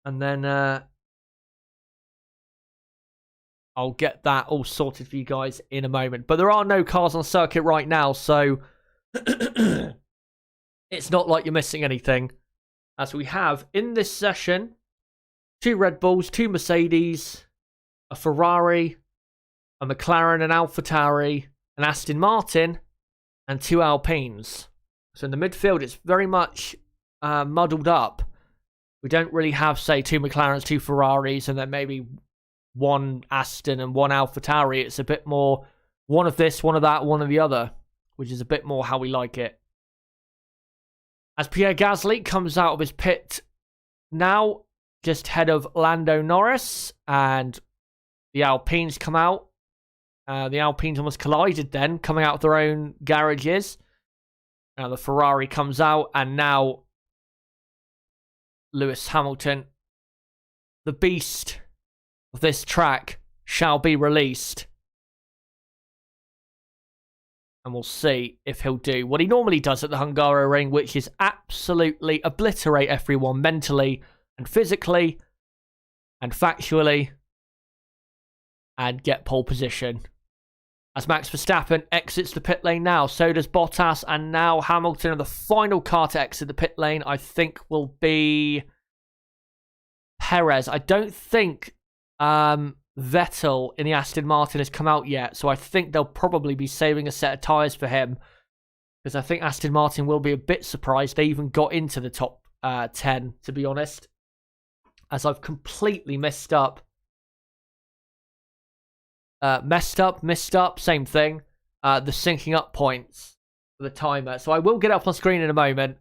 And then I'll get that all sorted for you guys in a moment. But there are no cars on circuit right now, so it's not like you're missing anything. As we have in this session, 2 Red Bulls, 2 Mercedes, a Ferrari, a McLaren, an AlphaTauri, an Aston Martin, and 2 Alpines. So in the midfield, it's very much muddled up. We don't really have, say, 2 McLarens, 2 Ferraris, and then maybe 1 Aston and 1 AlphaTauri. It's a bit more one of this, one of that, one of the other, which is a bit more how we like it. As Pierre Gasly comes out of his pit now, just ahead of Lando Norris, and the Alpines come out. The Alpines almost collided then, coming out of their own garages. Now the Ferrari comes out, and now Lewis Hamilton, the beast of this track, shall be released. And we'll see if he'll do what he normally does at the Hungaroring, which is absolutely obliterate everyone mentally and physically and factually and get pole position. As Max Verstappen exits the pit lane now, so does Bottas, and now Hamilton. And the final car to exit the pit lane, I think, will be Perez. I don't think Vettel in the Aston Martin has come out yet, so I think they'll probably be saving a set of tyres for him, because I think Aston Martin will be a bit surprised they even got into the top 10, to be honest, as I've completely missed up, same thing, the syncing up points for the timer. So I will get up on screen in a moment,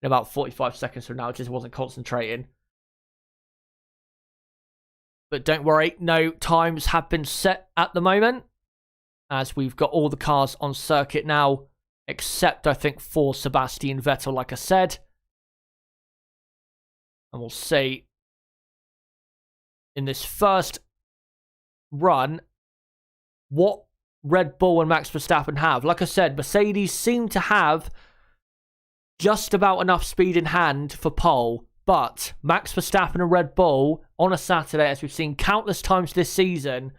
in about 45 seconds from now. I just wasn't concentrating. But don't worry, no times have been set at the moment, as we've got all the cars on circuit now, except, I think, for Sebastian Vettel, like I said. And we'll see in this first run what Red Bull and Max Verstappen have. Like I said, Mercedes seem to have just about enough speed in hand for pole. But Max Verstappen and Red Bull on a Saturday, as we've seen countless times this season,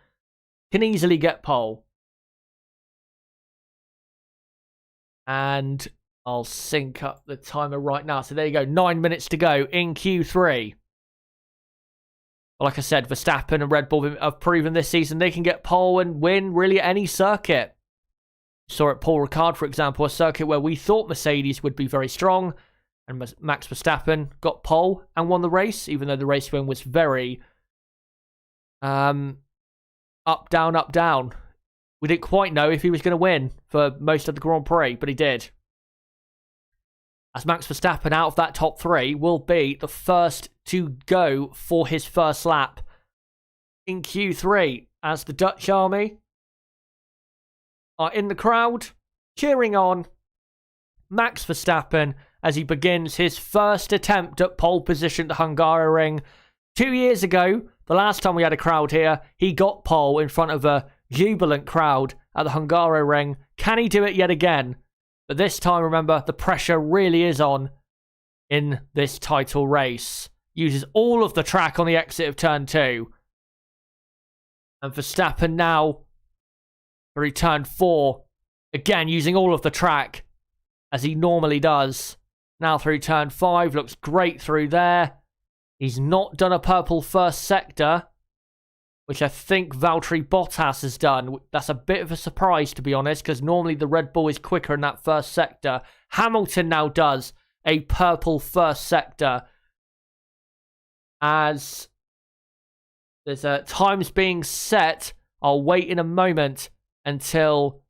can easily get pole. And I'll sync up the timer right now. So there you go, 9 minutes to go in Q3. Like I said, Verstappen and Red Bull have proven this season they can get pole and win really any circuit. Saw at Paul Ricard, for example, a circuit where we thought Mercedes would be very strong. And Max Verstappen got pole and won the race, even though the race win was very up, down, up, down. We didn't quite know if he was going to win for most of the Grand Prix, but he did. As Max Verstappen, out of that top 3, will be the first to go for his first lap in Q3, as the Dutch army are in the crowd cheering on Max Verstappen as he begins his first attempt at pole position at the Hungaroring. 2 years ago, the last time we had a crowd here, he got pole in front of a jubilant crowd at the Hungaroring. Can he do it yet again? But this time, remember, the pressure really is on in this title race. Uses all of the track on the exit of turn 2. And Verstappen now through turn 4. Again, using all of the track as he normally does. Now through turn 5. Looks great through there. He's not done a purple first sector, which I think Valtteri Bottas has done. That's a bit of a surprise, to be honest, because normally the Red Bull is quicker in that first sector. Hamilton now does a purple first sector, as there's times being set. I'll wait in a moment until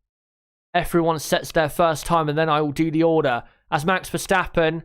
everyone sets their first time, and then I will do the order. As Max Verstappen,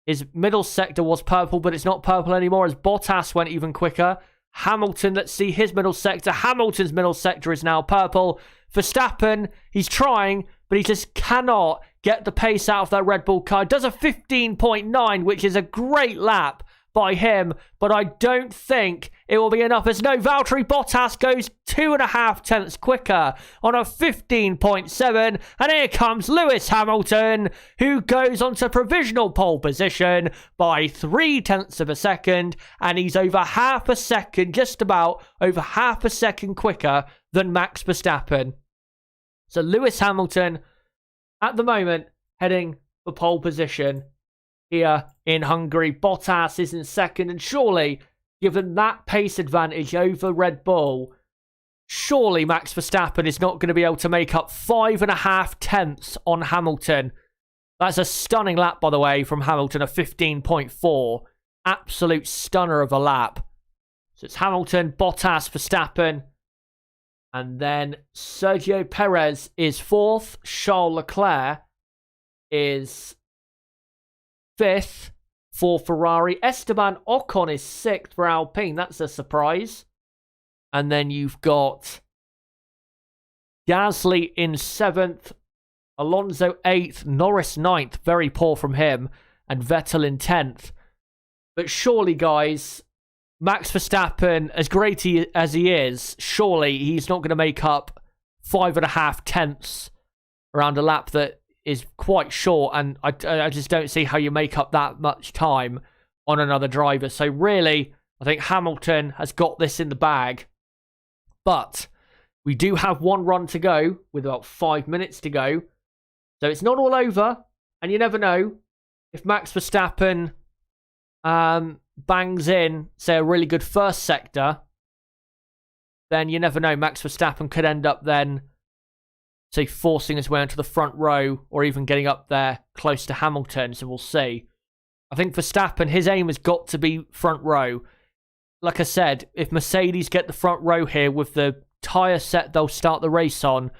his middle sector was purple, but it's not purple anymore, as Bottas went even quicker. Hamilton, let's see his middle sector. Hamilton's middle sector is now purple. Verstappen, he's trying, but he just cannot get the pace out of that Red Bull car. Does a 15.9, which is a great lap by him, but I don't think it will be enough. As no, Valtteri Bottas goes 2.5 tenths quicker on a 15.7, and here comes Lewis Hamilton, who goes onto provisional pole position by 3 tenths of a second, and he's over half a second, just about over half a second quicker than Max Verstappen. So Lewis Hamilton, at the moment, heading for pole position here in Hungary. Bottas is in second, and surely, given that pace advantage over Red Bull, surely Max Verstappen is not going to be able to make up 5.5 tenths on Hamilton. That's a stunning lap, by the way, from Hamilton, a 15.4. Absolute stunner of a lap. So it's Hamilton, Bottas, Verstappen, and then Sergio Perez is 4th. Charles Leclerc is 5th for Ferrari. Esteban Ocon is 6th for Alpine. That's a surprise. And then you've got Gasly in 7th. Alonso 8th. Norris 9th. Very poor from him. And Vettel in 10th. But surely, guys, Max Verstappen, as great as he is, surely he's not going to make up 5.5 tenths around a lap that is quite short, and I just don't see how you make up that much time on another driver. So really, I think Hamilton has got this in the bag. But we do have one run to go with about 5 minutes to go. So it's not all over, and you never know if Max Verstappen bangs in, say, a really good first sector, then you never know. Max Verstappen could end up then, say, forcing his way into the front row, or even getting up there close to Hamilton. So we'll see. I think Verstappen, his aim has got to be front row. Like I said, if Mercedes get the front row here with the tyre set they'll start the race on,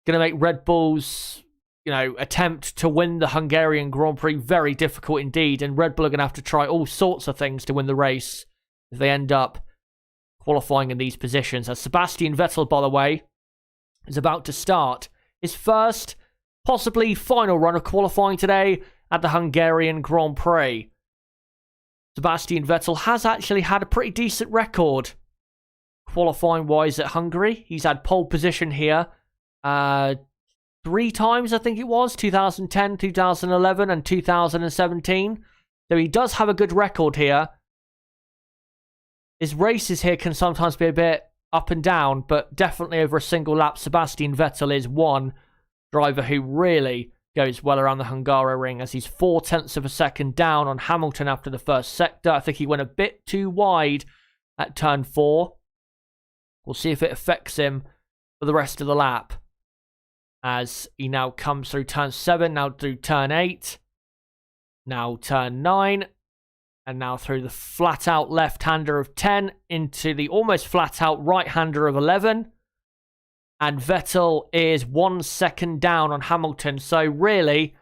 going to make Red Bull's, attempt to win the Hungarian Grand Prix very difficult indeed. And Red Bull are going to have to try all sorts of things to win the race if they end up qualifying in these positions. As Sebastian Vettel, by the way, is about to start his first, possibly final run of qualifying today at the Hungarian Grand Prix. Sebastian Vettel has actually had a pretty decent record qualifying-wise at Hungary. He's had pole position here 3 times, I think it was, 2010, 2011, and 2017. So he does have a good record here. His races here can sometimes be a bit up and down, but definitely over a single lap, Sebastian Vettel is one driver who really goes well around the Hungaroring, as he's 4 tenths of a second down on Hamilton after the first sector. I think he went a bit too wide at turn 4. We'll see if it affects him for the rest of the lap, as he now comes through turn 7, now through turn 8, now turn 9, and now through the flat-out left-hander of 10 into the almost flat-out right-hander of 11. And Vettel is 1 second down on Hamilton. So really,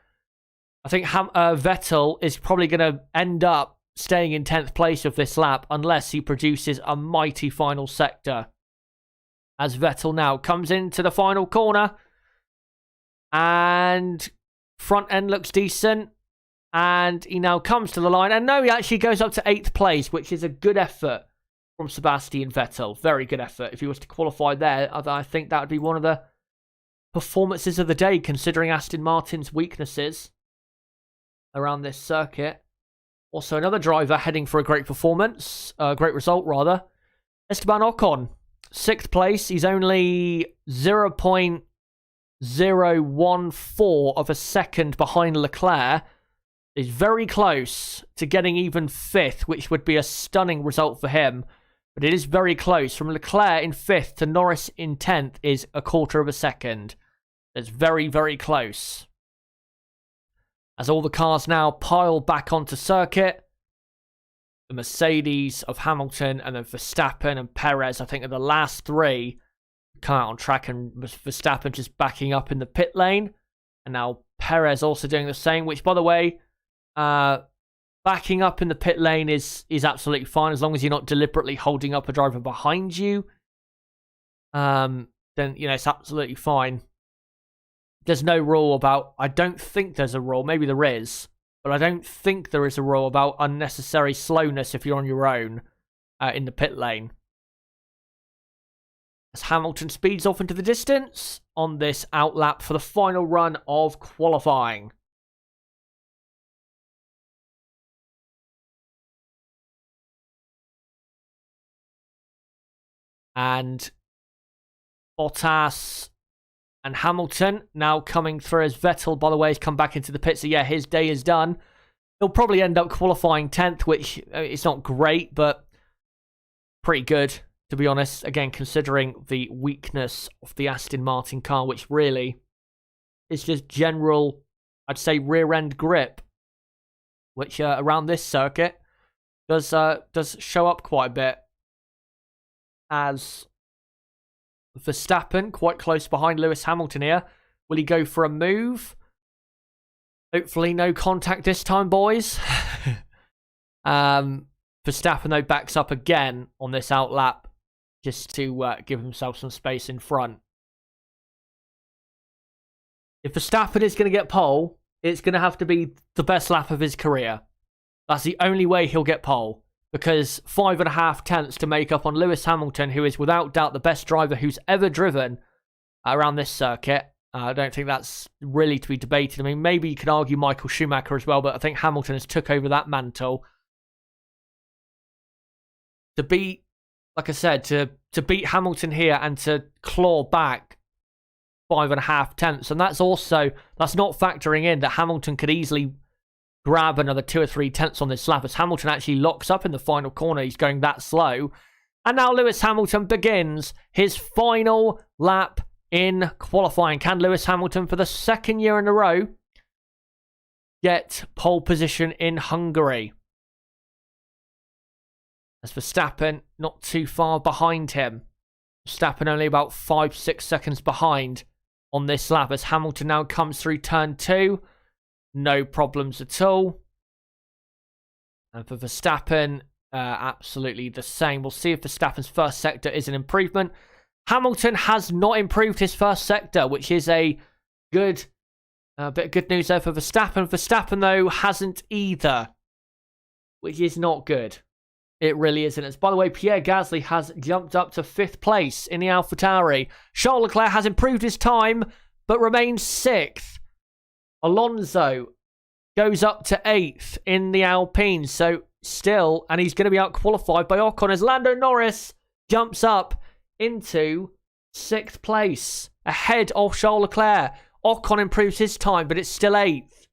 I think Vettel is probably going to end up staying in 10th place of this lap unless he produces a mighty final sector. As Vettel now comes into the final corner, and front end looks decent. And he now comes to the line. And no, he actually goes up to 8th place, which is a good effort from Sebastian Vettel. Very good effort. If he was to qualify there, I think that would be one of the performances of the day, considering Aston Martin's weaknesses around this circuit. Also, another driver heading for a great performance. Great result, rather. Esteban Ocon. 6th place. He's only 0.014 of a second behind Leclerc. He's very close to getting even 5th, which would be a stunning result for him. But it is very close. From Leclerc in 5th to Norris in 10th is a quarter of a second. It's very, very close. As all the cars now pile back onto circuit, the Mercedes of Hamilton and then Verstappen and Perez, I think, are the last 3 come out on track, and Verstappen just backing up in the pit lane. And now Perez also doing the same, which, by the way, backing up in the pit lane is absolutely fine as long as you're not deliberately holding up a driver behind you. Then, you know, it's absolutely fine. There's no rule about... I don't think there's a rule. Maybe there is. But I don't think there is a rule about unnecessary slowness if you're on your own in the pit lane. As Hamilton speeds off into the distance on this outlap for the final run of qualifying. And Bottas and Hamilton now coming through as Vettel, by the way, has come back into the pit. So, yeah, his day is done. He'll probably end up qualifying 10th, which it's not great, but pretty good, to be honest. Again, considering the weakness of the Aston Martin car, which really is just general, I'd say, rear-end grip, which around this circuit does show up quite a bit. As Verstappen, quite close behind Lewis Hamilton here. Will he go for a move? Hopefully no contact this time, boys. Verstappen, though, backs up again on this outlap just to give himself some space in front. If Verstappen is going to get pole, it's going to have to be the best lap of his career. That's the only way he'll get pole. Because 5.5 tenths to make up on Lewis Hamilton, who is without doubt the best driver who's ever driven around this circuit. I don't think that's really to be debated. I mean, maybe you could argue Michael Schumacher as well, but I think Hamilton has took over that mantle. To beat, like I said, to beat Hamilton here and to claw back 5.5 tenths. And that's not factoring in that Hamilton could easily grab another 2 or 3 tenths on this lap as Hamilton actually locks up in the final corner. He's going that slow. And now Lewis Hamilton begins his final lap in qualifying. Can Lewis Hamilton, for the 2nd year in a row, get pole position in Hungary? As Verstappen not too far behind him. Verstappen only about 5-6 seconds behind on this lap as Hamilton now comes through turn 2. No problems at all. And for Verstappen, absolutely the same. We'll see if Verstappen's first sector is an improvement. Hamilton has not improved his first sector, which is a good bit of good news there for Verstappen. Verstappen, though, hasn't either, which is not good. It really isn't. It's, by the way, Pierre Gasly has jumped up to 5th place in the AlphaTauri. Charles Leclerc has improved his time, but remains 6th. Alonso goes up to 8th in the Alpine. So still, and he's going to be out-qualified by Ocon as Lando Norris jumps up into 6th place ahead of Charles Leclerc. Ocon improves his time, but it's still 8th.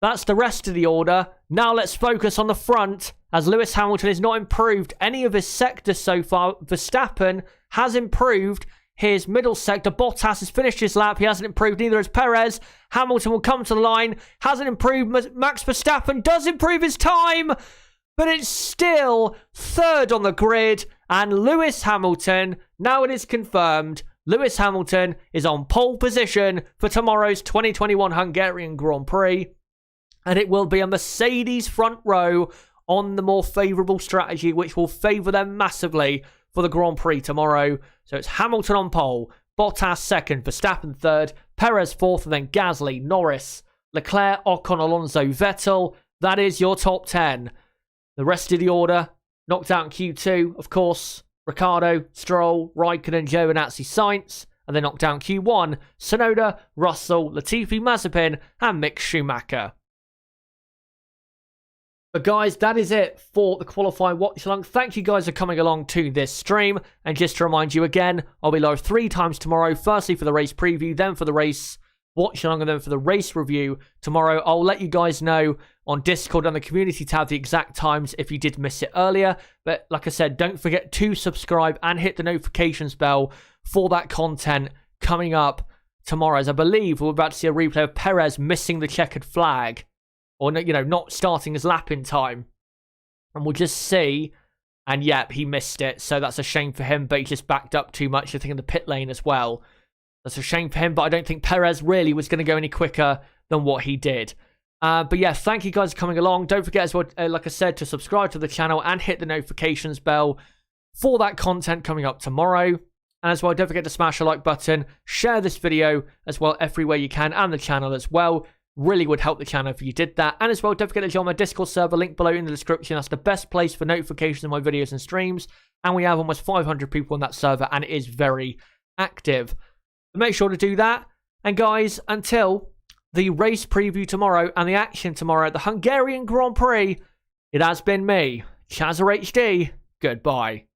That's the rest of the order. Now let's focus on the front as Lewis Hamilton has not improved any of his sectors so far. Verstappen has improved his middle sector. Bottas has finished his lap. He hasn't improved, neither has Perez. Hamilton will come to the line. Hasn't improved. Max Verstappen does improve his time, but it's still 3rd on the grid. And Lewis Hamilton, now it is confirmed, Lewis Hamilton is on pole position for tomorrow's 2021 Hungarian Grand Prix. And it will be a Mercedes front row on the more favourable strategy, which will favour them massively for the Grand Prix tomorrow. So it's Hamilton on pole, Bottas 2nd, Verstappen 3rd, Perez 4th, and then Gasly, Norris, Leclerc, Ocon, Alonso, Vettel. That is your top 10. The rest of the order, knocked out in Q2, of course, Ricciardo, Stroll, Raikkonen, Giovinazzi, Sainz. And then knocked down Q1, Tsunoda, Russell, Latifi, Mazepin, and Mick Schumacher. But guys, that is it for the qualifying watch along. Thank you guys for coming along to this stream. And just to remind you again, I'll be live 3 times tomorrow. Firstly for the race preview, then for the race watch along, and then for the race review tomorrow. I'll let you guys know on Discord and the community tab the exact times if you did miss it earlier. But like I said, don't forget to subscribe and hit the notifications bell for that content coming up tomorrow. As I believe we're about to see a replay of Perez missing the checkered flag. Or, you know, not starting his lap in time. And we'll just see. And, yep, he missed it. So that's a shame for him. But he just backed up too much, I think, in the pit lane as well. That's a shame for him. But I don't think Perez really was going to go any quicker than what he did. But, yeah, thank you guys for coming along. Don't forget, as well, like I said, to subscribe to the channel and hit the notifications bell for that content coming up tomorrow. And as well, don't forget to smash the like button. Share this video as well everywhere you can. And the channel as well. Really would help the channel if you did that. And as well, don't forget to join my Discord server, link below in the description. That's the best place for notifications of my videos and streams. And we have almost 500 people on that server, and it is very active. But make sure to do that. And guys, until the race preview tomorrow and the action tomorrow at the Hungarian Grand Prix, it has been me, Chazza HD. Goodbye.